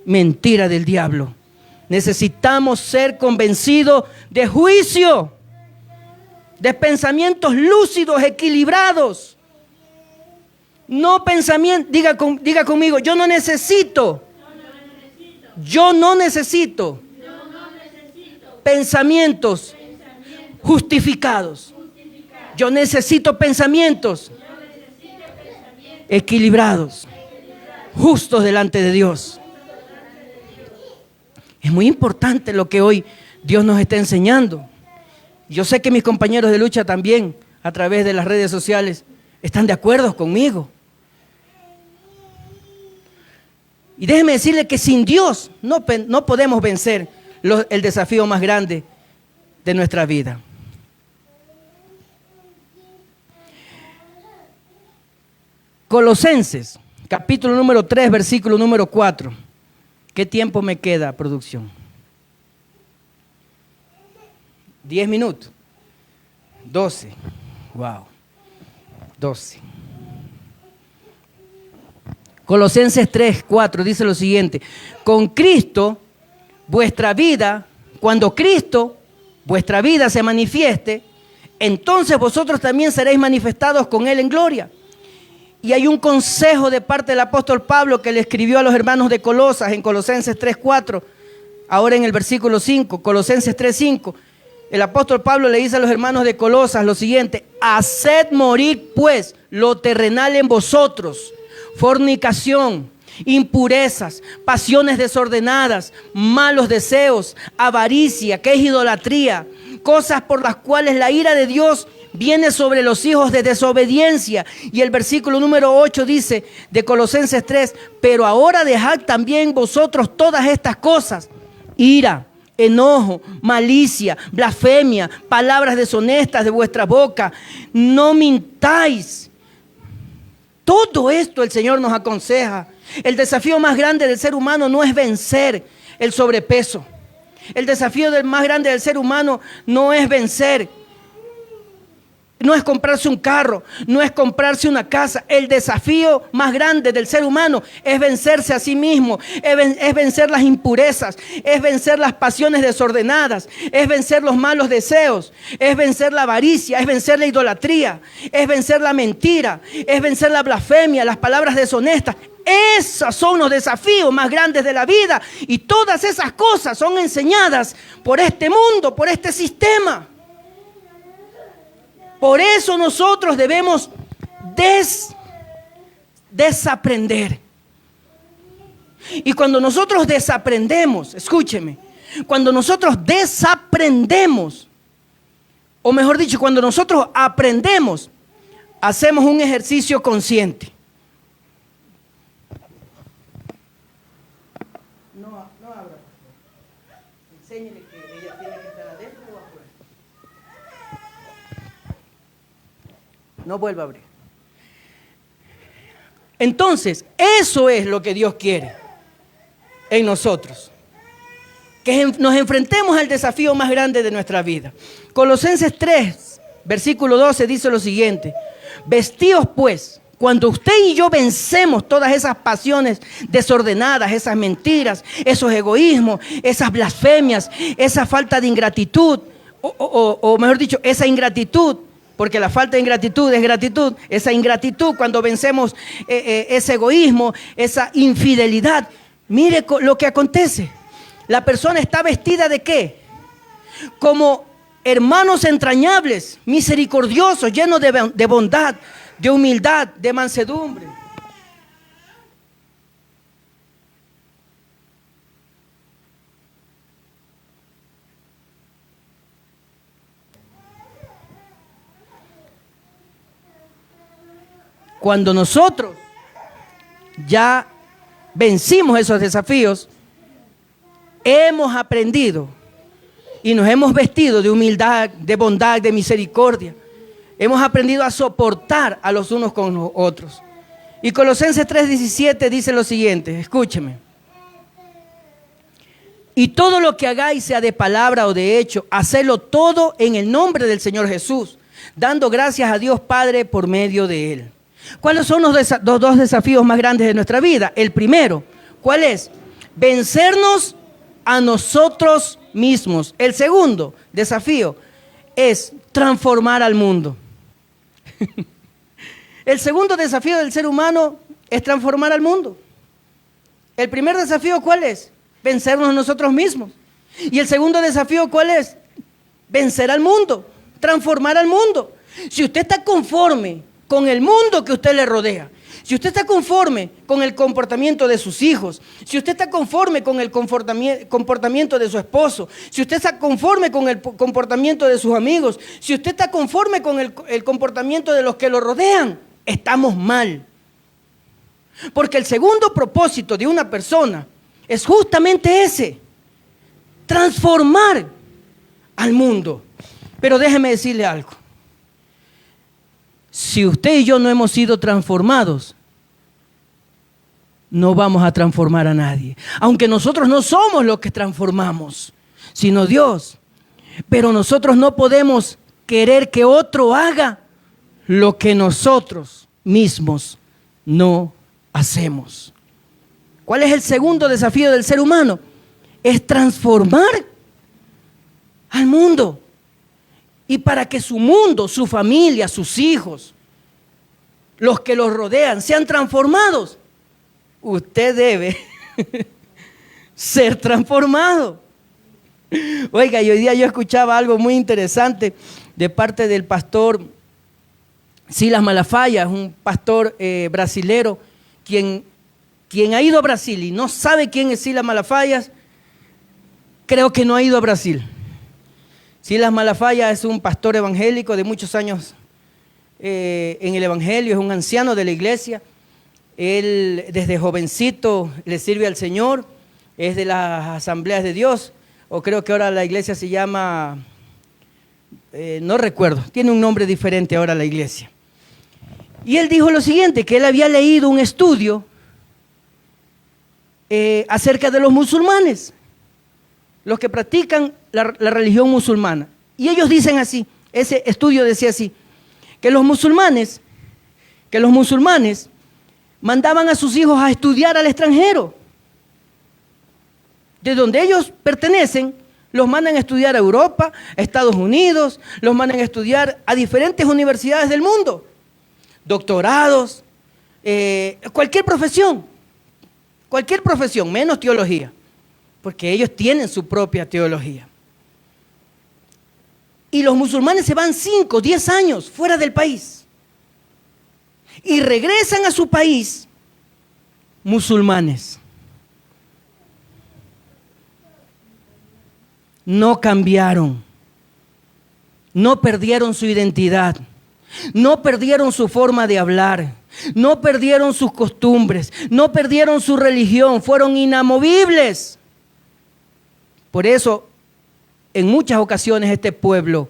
[SPEAKER 3] Mentira del diablo. Necesitamos ser convencidos de juicio, de pensamientos lúcidos, equilibrados. No pensamiento, diga conmigo: yo no necesito pensamientos justificados. Yo necesito pensamientos equilibrados, justos delante de Dios. Es muy importante lo que hoy Dios nos está enseñando. Yo sé que mis compañeros de lucha también, a través de las redes sociales, están de acuerdo conmigo. Y déjeme decirle que sin Dios no podemos vencer el desafío más grande de nuestra vida. Colosenses, capítulo número 3, versículo número 4. ¿Qué tiempo me queda, producción? 10 minutos. 12. Wow. 12. Colosenses 3, 4 dice lo siguiente: con Cristo, vuestra vida, cuando Cristo, vuestra vida se manifieste, entonces vosotros también seréis manifestados con Él en gloria. Y hay un consejo de parte del apóstol Pablo que le escribió a los hermanos de Colosas en Colosenses 3, 4, ahora en el versículo 5, Colosenses 3, 5. El apóstol Pablo le dice a los hermanos de Colosas lo siguiente: haced morir pues lo terrenal en vosotros, fornicación, impurezas, pasiones desordenadas, malos deseos, avaricia, que es idolatría, cosas por las cuales la ira de Dios viene sobre los hijos de desobediencia. Y el versículo número 8 dice de Colosenses 3: pero ahora dejad también vosotros todas estas cosas: ira, enojo, malicia, blasfemia, palabras deshonestas de vuestra boca. No mintáis. Todo esto el Señor nos aconseja. El desafío más grande del ser humano no es vencer el sobrepeso. El desafío más grande del ser humano no es vencer, no es comprarse un carro, no es comprarse una casa. El desafío más grande del ser humano es vencerse a sí mismo, es vencer las impurezas, es vencer las pasiones desordenadas, es vencer los malos deseos, es vencer la avaricia, es vencer la idolatría, es vencer la mentira, es vencer la blasfemia, las palabras deshonestas. Esos son los desafíos más grandes de la vida, y todas esas cosas son enseñadas por este mundo, por este sistema. Por eso nosotros debemos desaprender. Y cuando nosotros desaprendemos, escúcheme, cuando nosotros desaprendemos, o mejor dicho, cuando nosotros aprendemos, hacemos un ejercicio consciente. No abra, pastor. Enséñele que ella tiene que estar adentro o afuera. No vuelva a abrir. Entonces, eso es lo que Dios quiere en nosotros. Que nos enfrentemos al desafío más grande de nuestra vida. Colosenses 3, versículo 12 dice lo siguiente: vestíos pues, cuando usted y yo vencemos todas esas pasiones desordenadas, esas mentiras, esos egoísmos, esas blasfemias, esa falta de ingratitud, o mejor dicho, esa ingratitud, porque la falta de ingratitud es gratitud, esa ingratitud, cuando vencemos ese egoísmo, esa infidelidad, mire lo que acontece. La persona está vestida ¿de qué? Como hermanos entrañables, misericordiosos, llenos de bondad, de humildad, de mansedumbre. Cuando nosotros ya vencimos esos desafíos, hemos aprendido y nos hemos vestido de humildad, de bondad, de misericordia. Hemos aprendido a soportar a los unos con los otros. Y Colosenses 3:17 dice lo siguiente, escúcheme: y todo lo que hagáis, sea de palabra o de hecho, hacedlo todo en el nombre del Señor Jesús, dando gracias a Dios Padre por medio de Él. ¿Cuáles son los dos desafíos más grandes de nuestra vida? El primero, ¿cuál es? Vencernos a nosotros mismos. El segundo desafío es transformar al mundo. El segundo desafío del ser humano es transformar al mundo. El primer desafío, ¿cuál es? Vencernos a nosotros mismos. Y el segundo desafío, ¿cuál es? Vencer al mundo, transformar al mundo. Si usted está conforme con el mundo que usted le rodea, si usted está conforme con el comportamiento de sus hijos, si usted está conforme con el comportamiento de su esposo, si usted está conforme con el comportamiento de sus amigos, si usted está conforme con el comportamiento de los que lo rodean, estamos mal. Porque el segundo propósito de una persona es justamente ese, transformar al mundo. Pero déjeme decirle algo. Si usted y yo no hemos sido transformados, no vamos a transformar a nadie. Aunque nosotros no somos los que transformamos, sino Dios. Pero nosotros no podemos querer que otro haga lo que nosotros mismos no hacemos. ¿Cuál es el segundo desafío del ser humano? Es transformar al mundo. Y para que su mundo, su familia, sus hijos, los que los rodean, sean transformados, usted debe ser transformado. Oiga, y hoy día yo escuchaba algo muy interesante de parte del pastor Silas Malafaia, un pastor brasilero, quien ha ido a Brasil y no sabe quién es Silas Malafaia, creo que no ha ido a Brasil. Silas Malafaia es un pastor evangélico de muchos años en el evangelio, es un anciano de la iglesia. Él desde jovencito le sirve al Señor, es de las Asambleas de Dios, o creo que ahora la iglesia se llama, no recuerdo, tiene un nombre diferente ahora la iglesia. Y él dijo lo siguiente, que él había leído un estudio acerca de los musulmanes, los que practican la religión musulmana. Y ellos dicen así, ese estudio decía así, que los musulmanes mandaban a sus hijos a estudiar al extranjero. De donde ellos pertenecen, los mandan a estudiar a Europa, a Estados Unidos, los mandan a estudiar a diferentes universidades del mundo. Doctorados, cualquier profesión, menos teología, porque ellos tienen su propia teología. Y los musulmanes se van 5, 10 años fuera del país y regresan a su país musulmanes. No cambiaron, no perdieron su identidad, no perdieron su forma de hablar, no perdieron sus costumbres, no perdieron su religión, fueron inamovibles. Por eso, en muchas ocasiones este pueblo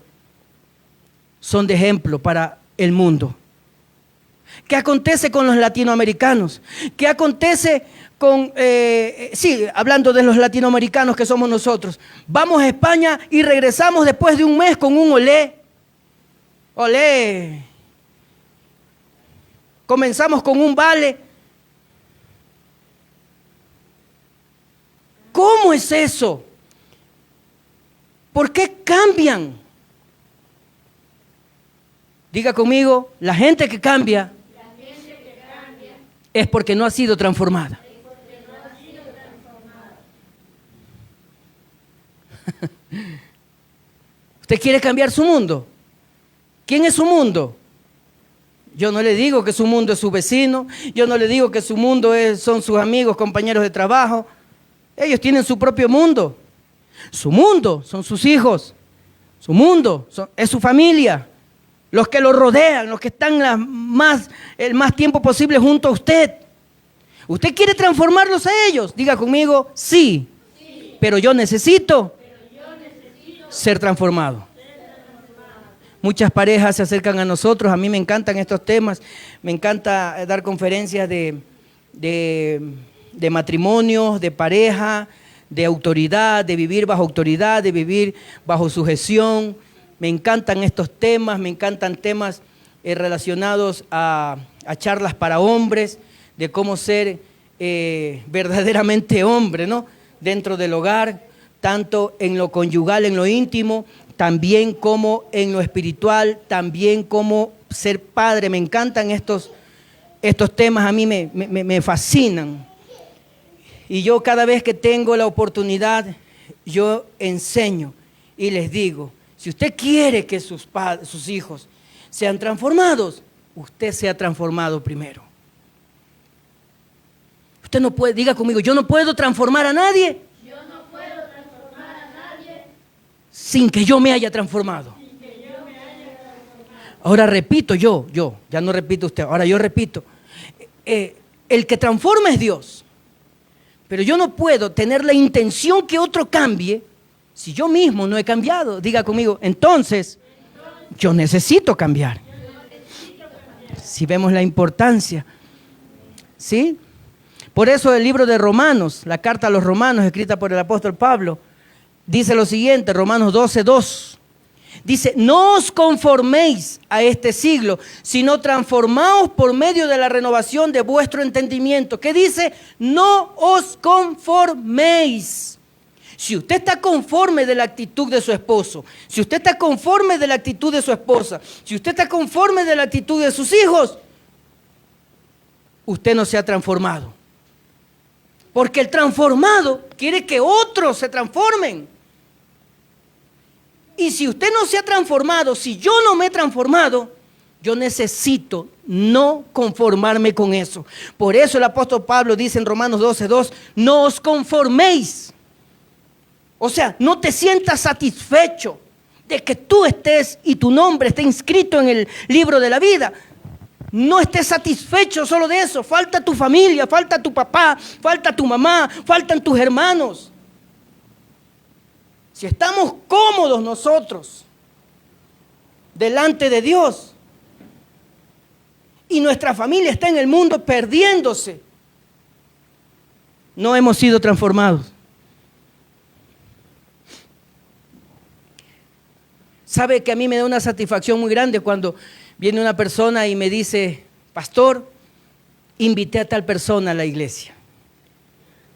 [SPEAKER 3] son de ejemplo para el mundo. ¿Qué acontece con los latinoamericanos? ¿Qué acontece con, hablando de los latinoamericanos que somos nosotros? Vamos a España y regresamos después de un mes con un olé. Olé. Comenzamos con un vale. ¿Cómo es eso? ¿Por qué cambian? Diga conmigo, la gente que cambia es porque no ha sido transformada. ¿Usted quiere cambiar su mundo? ¿Quién es su mundo? Yo no le digo que su mundo es su vecino, yo no le digo que su mundo son sus amigos, compañeros de trabajo. Ellos tienen su propio mundo. Su mundo son sus hijos, su mundo es su familia, los que lo rodean, los que están el más tiempo posible junto a usted. ¿Usted quiere transformarlos a ellos? Diga conmigo, sí, pero yo necesito ser transformado. Muchas parejas se acercan a nosotros, a mí me encantan estos temas, me encanta dar conferencias de matrimonios, de pareja, de autoridad, de vivir bajo autoridad, de vivir bajo sujeción. Me encantan estos temas, me encantan temas relacionados a charlas para hombres, de cómo ser verdaderamente hombre, ¿no? Dentro del hogar, tanto en lo conyugal, en lo íntimo, también como en lo espiritual, también como ser padre. Me encantan estos temas, a mí me fascinan. Y yo cada vez que tengo la oportunidad, yo enseño y les digo, si usted quiere que sus hijos sean transformados, usted sea transformado primero. Usted no puede, diga conmigo, yo no puedo transformar a nadie. Yo no puedo transformar a nadie sin que yo me haya transformado. Ahora repito yo, ya no repito usted, ahora yo repito. El que transforma es Dios. Pero yo no puedo tener la intención que otro cambie si yo mismo no he cambiado. Diga conmigo, entonces yo necesito cambiar. Si vemos la importancia, ¿sí? Por eso el libro de Romanos, la carta a los Romanos escrita por el apóstol Pablo, dice lo siguiente, Romanos 12:2. Dice, no os conforméis a este siglo, sino transformaos por medio de la renovación de vuestro entendimiento. ¿Qué dice? No os conforméis. Si usted está conforme de la actitud de su esposo, si usted está conforme de la actitud de su esposa, si usted está conforme de la actitud de sus hijos, usted no se ha transformado. Porque el transformado quiere que otros se transformen. Y si usted no se ha transformado, si yo no me he transformado, yo necesito no conformarme con eso. Por eso el apóstol Pablo dice en Romanos 12:2, no os conforméis. O sea, no te sientas satisfecho de que tú estés y tu nombre esté inscrito en el libro de la vida. No estés satisfecho solo de eso. Falta tu familia, falta tu papá, falta tu mamá, faltan tus hermanos. Si estamos cómodos nosotros delante de Dios y nuestra familia está en el mundo perdiéndose, no hemos sido transformados. ¿Sabe que a mí me da una satisfacción muy grande cuando viene una persona y me dice, pastor, invité a tal persona a la iglesia?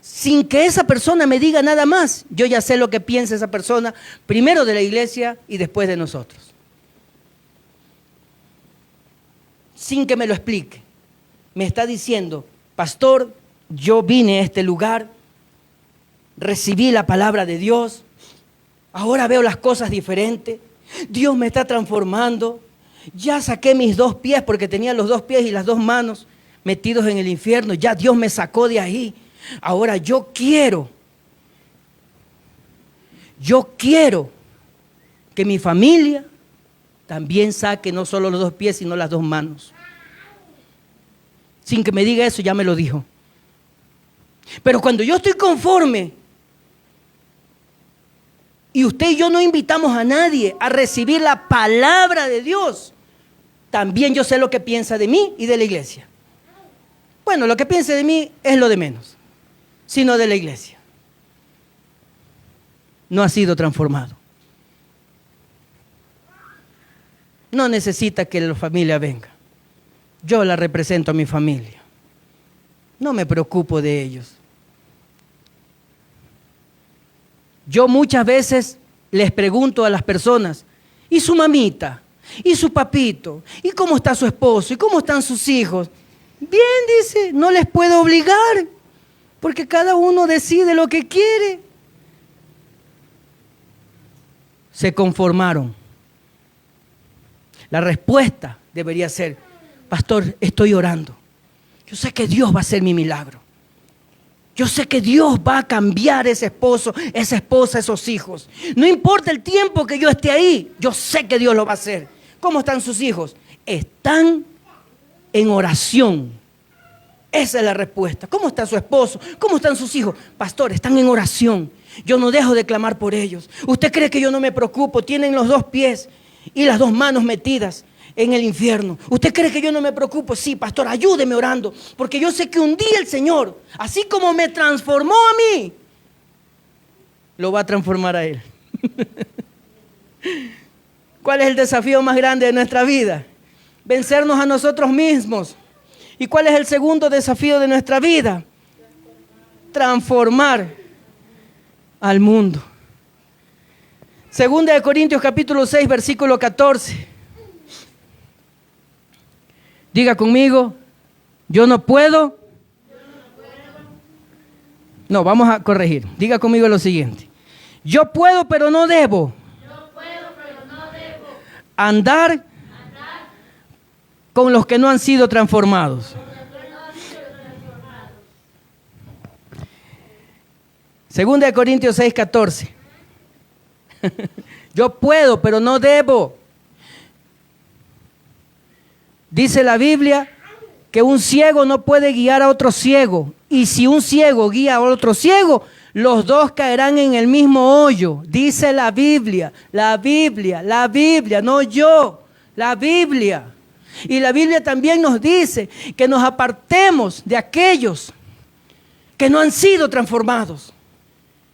[SPEAKER 3] Sin que esa persona me diga nada más, yo ya sé lo que piensa esa persona, primero de la iglesia y después de nosotros. Sin que me lo explique. Me está diciendo, pastor, yo vine a este lugar, recibí la palabra de Dios, ahora veo las cosas diferentes, Dios me está transformando, ya saqué mis 2 pies porque tenía los 2 pies y las 2 manos metidos en el infierno, ya Dios me sacó de ahí. Ahora yo quiero que mi familia también saque no solo los 2 pies, sino las 2 manos. Sin que me diga eso, ya me lo dijo. Pero cuando yo estoy conforme y usted y yo no invitamos a nadie a recibir la palabra de Dios, también yo sé lo que piensa de mí y de la iglesia. Bueno, lo que piense de mí es lo de menos, sino de la iglesia. No ha sido transformado. No necesita que la familia venga. Yo la represento a mi familia. No me preocupo de ellos. Yo muchas veces les pregunto a las personas, ¿y su mamita? ¿Y su papito? ¿Y cómo está su esposo? ¿Y cómo están sus hijos? Bien, dice, no les puedo obligar, porque cada uno decide lo que quiere. Se conformaron. La respuesta debería ser, pastor, estoy orando. Yo sé que Dios va a hacer mi milagro. Yo sé que Dios va a cambiar ese esposo, esa esposa, esos hijos. No importa el tiempo que yo esté ahí, yo sé que Dios lo va a hacer. ¿Cómo están sus hijos? Están en oración. Esa es la respuesta. ¿Cómo está su esposo? ¿Cómo están sus hijos? Pastor, están en oración. Yo no dejo de clamar por ellos. ¿Usted cree que yo no me preocupo? Tienen los 2 pies y las 2 manos metidas en el infierno. ¿Usted cree que yo no me preocupo? Sí, pastor, ayúdeme orando, porque yo sé que un día el Señor, así como me transformó a mí, lo va a transformar a Él. ¿Cuál es el desafío más grande de nuestra vida? Vencernos a nosotros mismos. ¿Y cuál es el segundo desafío de nuestra vida? Transformar al mundo. Segunda de Corintios capítulo 6, versículo 14. Diga conmigo, yo no puedo. No, vamos a corregir. Diga conmigo lo siguiente. Yo puedo, pero no debo. Andar con los que no han sido transformados. Segunda de Corintios 6, 14. Yo puedo, pero no debo. Dice la Biblia que un ciego no puede guiar a otro ciego. Y si un ciego guía a otro ciego, los dos caerán en el mismo hoyo. Dice la Biblia, no yo, la Biblia. Y la Biblia también nos dice que nos apartemos de aquellos que no han sido transformados.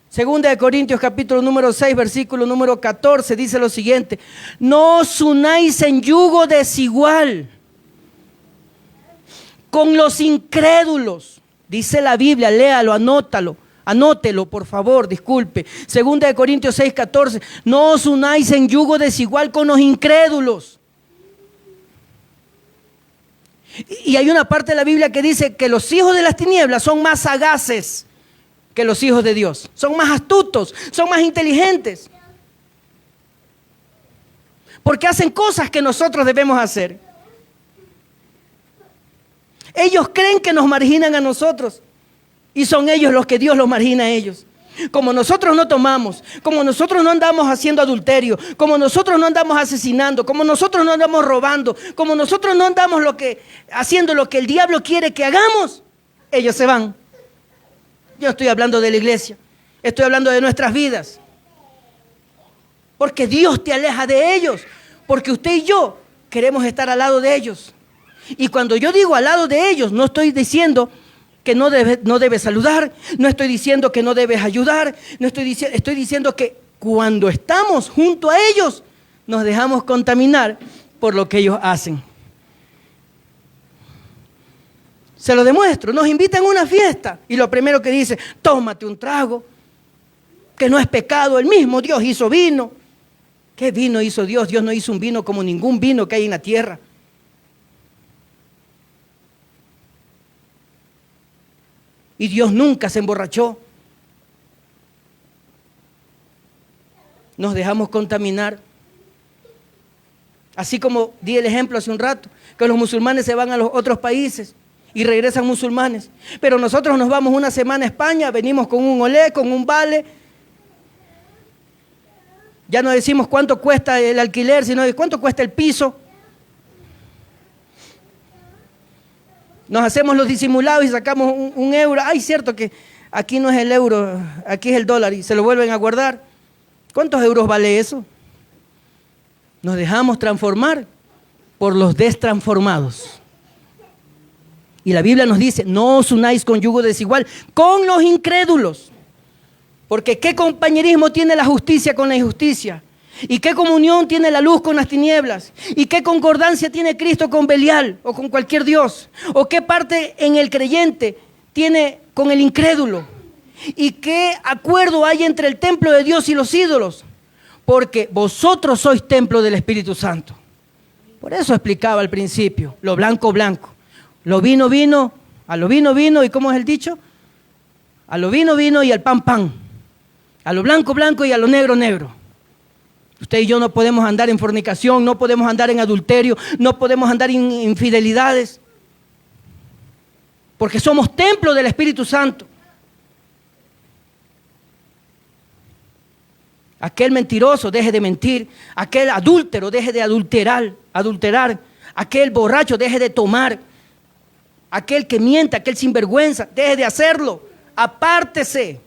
[SPEAKER 3] Segunda de Corintios capítulo número 6, versículo número 14, dice lo siguiente: no os unáis en yugo desigual con los incrédulos. Dice la Biblia, léalo, anótelo, por favor, disculpe. Segunda de Corintios 6, 14, no os unáis en yugo desigual con los incrédulos. Y hay una parte de la Biblia que dice que los hijos de las tinieblas son más sagaces que los hijos de Dios. Son más astutos, son más inteligentes. Porque hacen cosas que nosotros debemos hacer. Ellos creen que nos marginan a nosotros. Y son ellos los que Dios los margina a ellos. Como nosotros no tomamos, como nosotros no andamos haciendo adulterio, como nosotros no andamos asesinando, como nosotros no andamos robando, como nosotros no andamos haciendo lo que el diablo quiere que hagamos, ellos se van. Yo estoy hablando de la iglesia, estoy hablando de nuestras vidas. Porque Dios te aleja de ellos, porque usted y yo queremos estar al lado de ellos. Y cuando yo digo al lado de ellos, no estoy diciendo que no debes saludar, no estoy diciendo que no debes ayudar, estoy diciendo que cuando estamos junto a ellos, nos dejamos contaminar por lo que ellos hacen. Se lo demuestro, nos invitan a una fiesta y lo primero que dice, tómate un trago, que no es pecado, el mismo Dios hizo vino. ¿Qué vino hizo Dios? Dios no hizo un vino como ningún vino que hay en la tierra. Y Dios nunca se emborrachó. Nos dejamos contaminar. Así como di el ejemplo hace un rato, que los musulmanes se van a los otros países y regresan musulmanes. Pero nosotros nos vamos una semana a España, venimos con un olé, con un vale. Ya no decimos cuánto cuesta el alquiler, sino cuánto cuesta el piso. Nos hacemos los disimulados y sacamos un euro. Ay, cierto que aquí no es el euro, aquí es el dólar y se lo vuelven a guardar. ¿Cuántos euros vale eso? Nos dejamos transformar por los destransformados. Y la Biblia nos dice, no os unáis con yugo desigual con los incrédulos. Porque ¿qué compañerismo tiene la justicia con la injusticia? ¿Y qué comunión tiene la luz con las tinieblas? ¿Y qué concordancia tiene Cristo con Belial o con cualquier dios? ¿O qué parte en el creyente tiene con el incrédulo? ¿Y qué acuerdo hay entre el templo de Dios y los ídolos? Porque vosotros sois templo del Espíritu Santo. Por eso explicaba al principio, lo blanco, blanco. Lo vino, vino, a lo vino, vino, ¿y cómo es el dicho? A lo vino, vino y al pan, pan. A lo blanco, blanco y a lo negro, negro. Usted y yo no podemos andar en fornicación, no podemos andar en adulterio, no podemos andar en infidelidades. Porque somos templo del Espíritu Santo. Aquel mentiroso deje de mentir, aquel adúltero deje de adulterar, aquel borracho deje de tomar, aquel que mienta, aquel sinvergüenza, deje de hacerlo, apártese.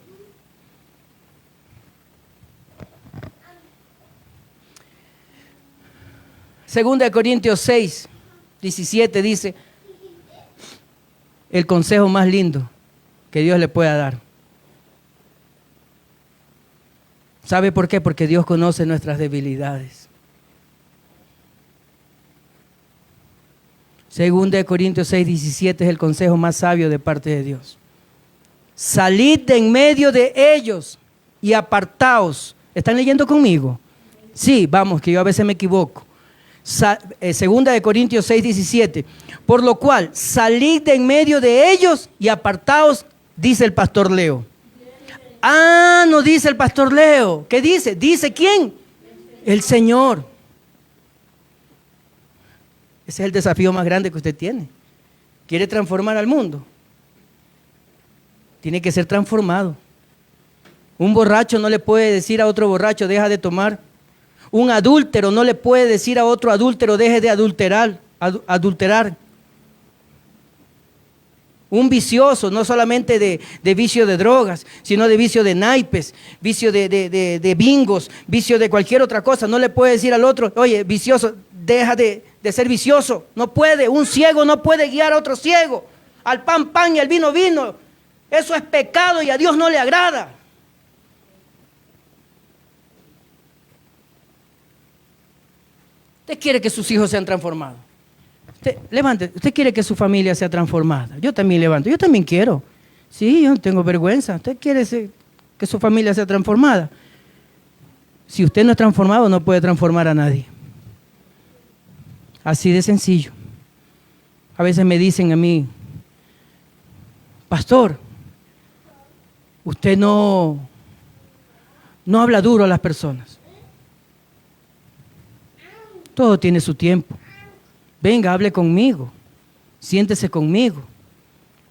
[SPEAKER 3] Segunda de Corintios 6, 17 dice, el consejo más lindo que Dios le pueda dar. ¿Sabe por qué? Porque Dios conoce nuestras debilidades. Segunda de Corintios 6, 17 es el consejo más sabio de parte de Dios. Salid de en medio de ellos y apartaos. ¿Están leyendo conmigo? Sí, vamos, que yo a veces me equivoco. Segunda de Corintios 6, 17. Por lo cual, salid de en medio de ellos y apartaos, dice el pastor Leo. Ah, no dice el pastor Leo. ¿Qué dice? ¿Dice quién? El Señor. Ese es el desafío más grande que usted tiene. ¿Quiere transformar al mundo? Tiene que ser transformado. Un borracho no le puede decir a otro borracho, deja de tomar. Un adúltero no le puede decir a otro adúltero, deje de adulterar. Un vicioso, no solamente de vicio de drogas, sino de vicio de naipes, vicio de bingos, vicio de cualquier otra cosa. No le puede decir al otro, oye, vicioso, deja de ser vicioso. No puede, un ciego no puede guiar a otro ciego. Al pan, pan y al vino, vino. Eso es pecado y a Dios no le agrada. Usted quiere que sus hijos sean transformados. Usted, levante, usted quiere que su familia sea transformada. Yo también levanto, yo también quiero. Sí, yo no tengo vergüenza. Usted quiere que su familia sea transformada. Si usted no es transformado, no puede transformar a nadie. Así de sencillo. A veces me dicen a mí, pastor, usted no habla duro a las personas. Todo tiene su tiempo. Venga, hable conmigo, siéntese conmigo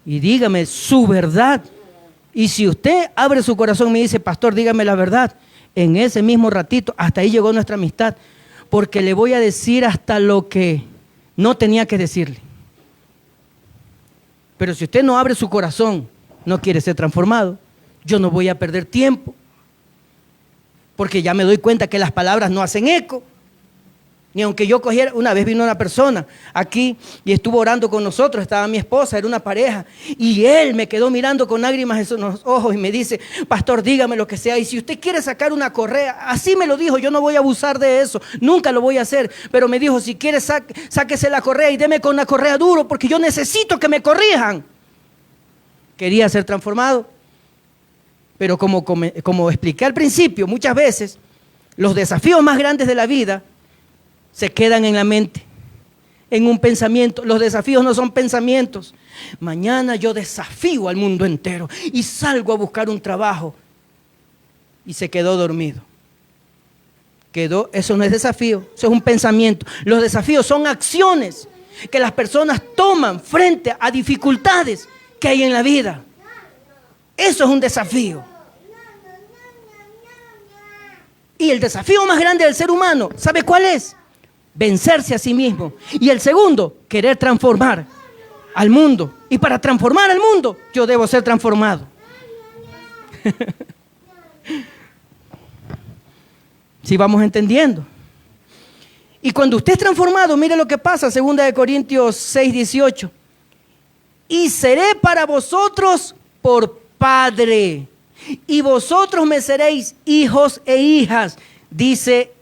[SPEAKER 3] y dígame su verdad. Y si usted abre su corazón y me dice, pastor, dígame la verdad, en ese mismo ratito, hasta ahí llegó nuestra amistad, porque le voy a decir hasta lo que no tenía que decirle. Pero si usted no abre su corazón, no quiere ser transformado, yo no voy a perder tiempo, porque ya me doy cuenta que las palabras no hacen eco. Ni aunque yo cogiera, una vez vino una persona aquí y estuvo orando con nosotros, estaba mi esposa, era una pareja, y él me quedó mirando con lágrimas en los ojos y me dice, pastor, dígame lo que sea, y si usted quiere sacar una correa, así me lo dijo, yo no voy a abusar de eso, nunca lo voy a hacer, pero me dijo, si quiere sáquese la correa y deme con la correa duro, porque yo necesito que me corrijan. Quería ser transformado, pero como expliqué al principio, muchas veces los desafíos más grandes de la vida se quedan en la mente, en un pensamiento. Los desafíos no son pensamientos. Mañana yo desafío al mundo entero y salgo a buscar un trabajo. Y se quedó dormido. Eso no es desafío, eso es un pensamiento. Los desafíos son acciones que las personas toman frente a dificultades que hay en la vida. Eso es un desafío. Y el desafío más grande del ser humano, ¿sabe cuál es? Vencerse a sí mismo. Y el segundo, querer transformar al mundo. Y para transformar al mundo, yo debo ser transformado. Si vamos entendiendo. Y cuando usted es transformado, mire lo que pasa, 2 Corintios 6:18. Y seré para vosotros por padre, y vosotros me seréis hijos e hijas, dice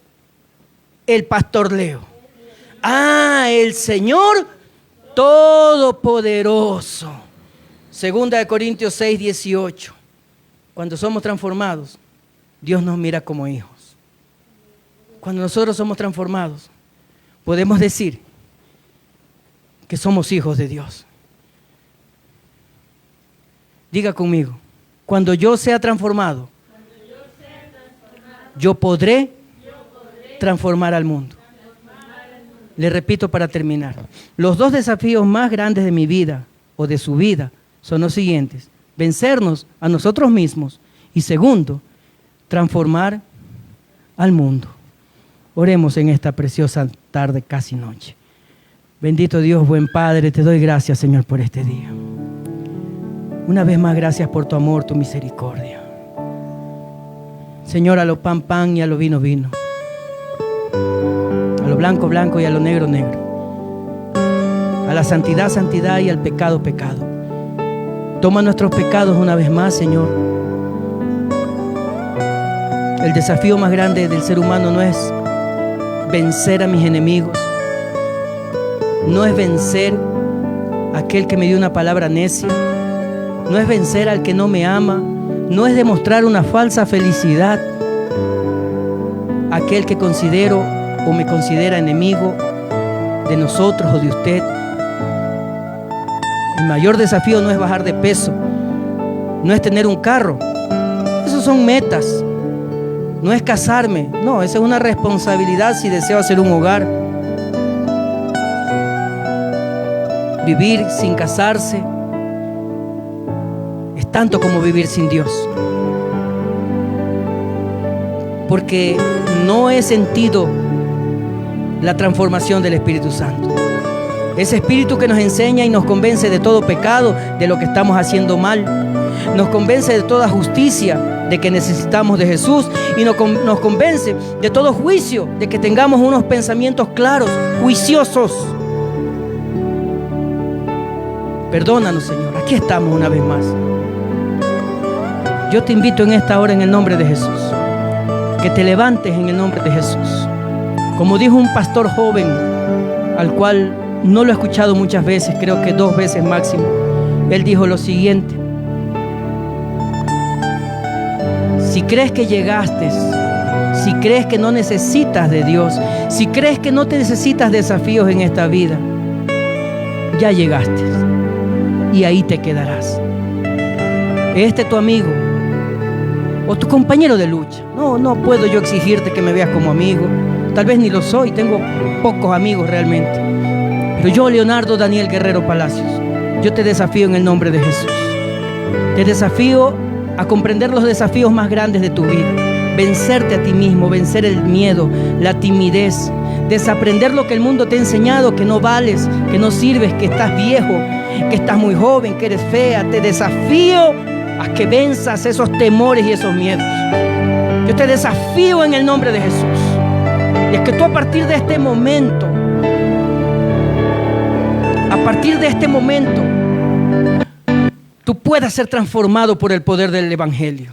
[SPEAKER 3] el pastor Leo. El Señor Todopoderoso. 2 Corintios 6:18. Cuando somos transformados, Dios nos mira como hijos. Cuando nosotros somos transformados, podemos decir que somos hijos de Dios. Diga conmigo, cuando yo sea transformado, yo podré transformar al mundo. Le repito para terminar. Los dos desafíos más grandes de mi vida o de su vida son los siguientes: vencernos a nosotros mismos y segundo, transformar al mundo. Oremos en esta preciosa tarde, casi noche. Bendito Dios, buen Padre, te doy gracias, Señor, por este día. Una vez más, gracias por tu amor, tu misericordia. Señor, a lo pan, pan y a lo vino, vino. A lo blanco, blanco y a lo negro, negro. A la santidad, santidad y al pecado, pecado. Toma nuestros pecados una vez más, Señor. El desafío más grande del ser humano no es vencer a mis enemigos. No es vencer a aquel que me dio una palabra necia. No es vencer al que no me ama. No es demostrar una falsa felicidad a aquel que considero o me considera enemigo de nosotros o de usted. El mayor desafío no es bajar de peso, no es tener un carro. Esos son metas. No es casarme, no, esa es una responsabilidad si deseo hacer un hogar. Vivir sin casarse es tanto como vivir sin Dios. Porque no he sentido la transformación del Espíritu Santo. Ese espíritu que nos enseña y nos convence de todo pecado, de lo que estamos haciendo mal. Nos convence de toda justicia, de que necesitamos de Jesús. Y nos convence de todo juicio, de que tengamos unos pensamientos claros, juiciosos. Perdónanos, Señor. Aquí estamos una vez más. Yo te invito en esta hora en el nombre de Jesús, que te levantes en el nombre de Jesús. Como dijo un pastor joven, al cual no lo he escuchado muchas veces, creo que 2 veces máximo, él dijo lo siguiente: si crees que llegaste, si crees que no necesitas de Dios, si crees que no te necesitas desafíos en esta vida, ya llegaste y ahí te quedarás. Este tu amigo o tu compañero de lucha. No puedo yo exigirte que me veas como amigo. Tal vez ni lo soy, tengo pocos amigos realmente. Pero yo, Leonardo Daniel Guerrero Palacios, yo te desafío en el nombre de Jesús. Te desafío a comprender los desafíos más grandes de tu vida. Vencerte a ti mismo, vencer el miedo, la timidez, desaprender lo que el mundo te ha enseñado, que no vales, que no sirves, que estás viejo, que estás muy joven, que eres fea. Te desafío a que venzas esos temores y esos miedos. Yo te desafío en el nombre de Jesús. Y es que tú a partir de este momento, tú puedas ser transformado por el poder del Evangelio.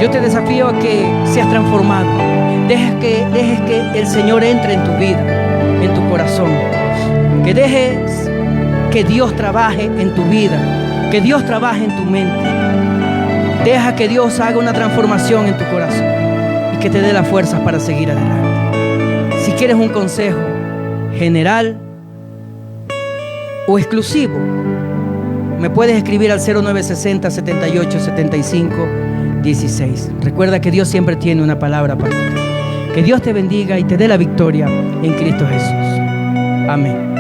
[SPEAKER 3] Yo te desafío a que seas transformado. Dejes que el Señor entre en tu vida, en tu corazón. Que dejes que Dios trabaje en tu vida, que Dios trabaje en tu mente. Deja que Dios haga una transformación en tu corazón y que te dé las fuerzas para seguir adelante. Si quieres un consejo general o exclusivo, me puedes escribir al 0960 78 75 16. Recuerda que Dios siempre tiene una palabra para ti. Que Dios te bendiga y te dé la victoria en Cristo Jesús. Amén.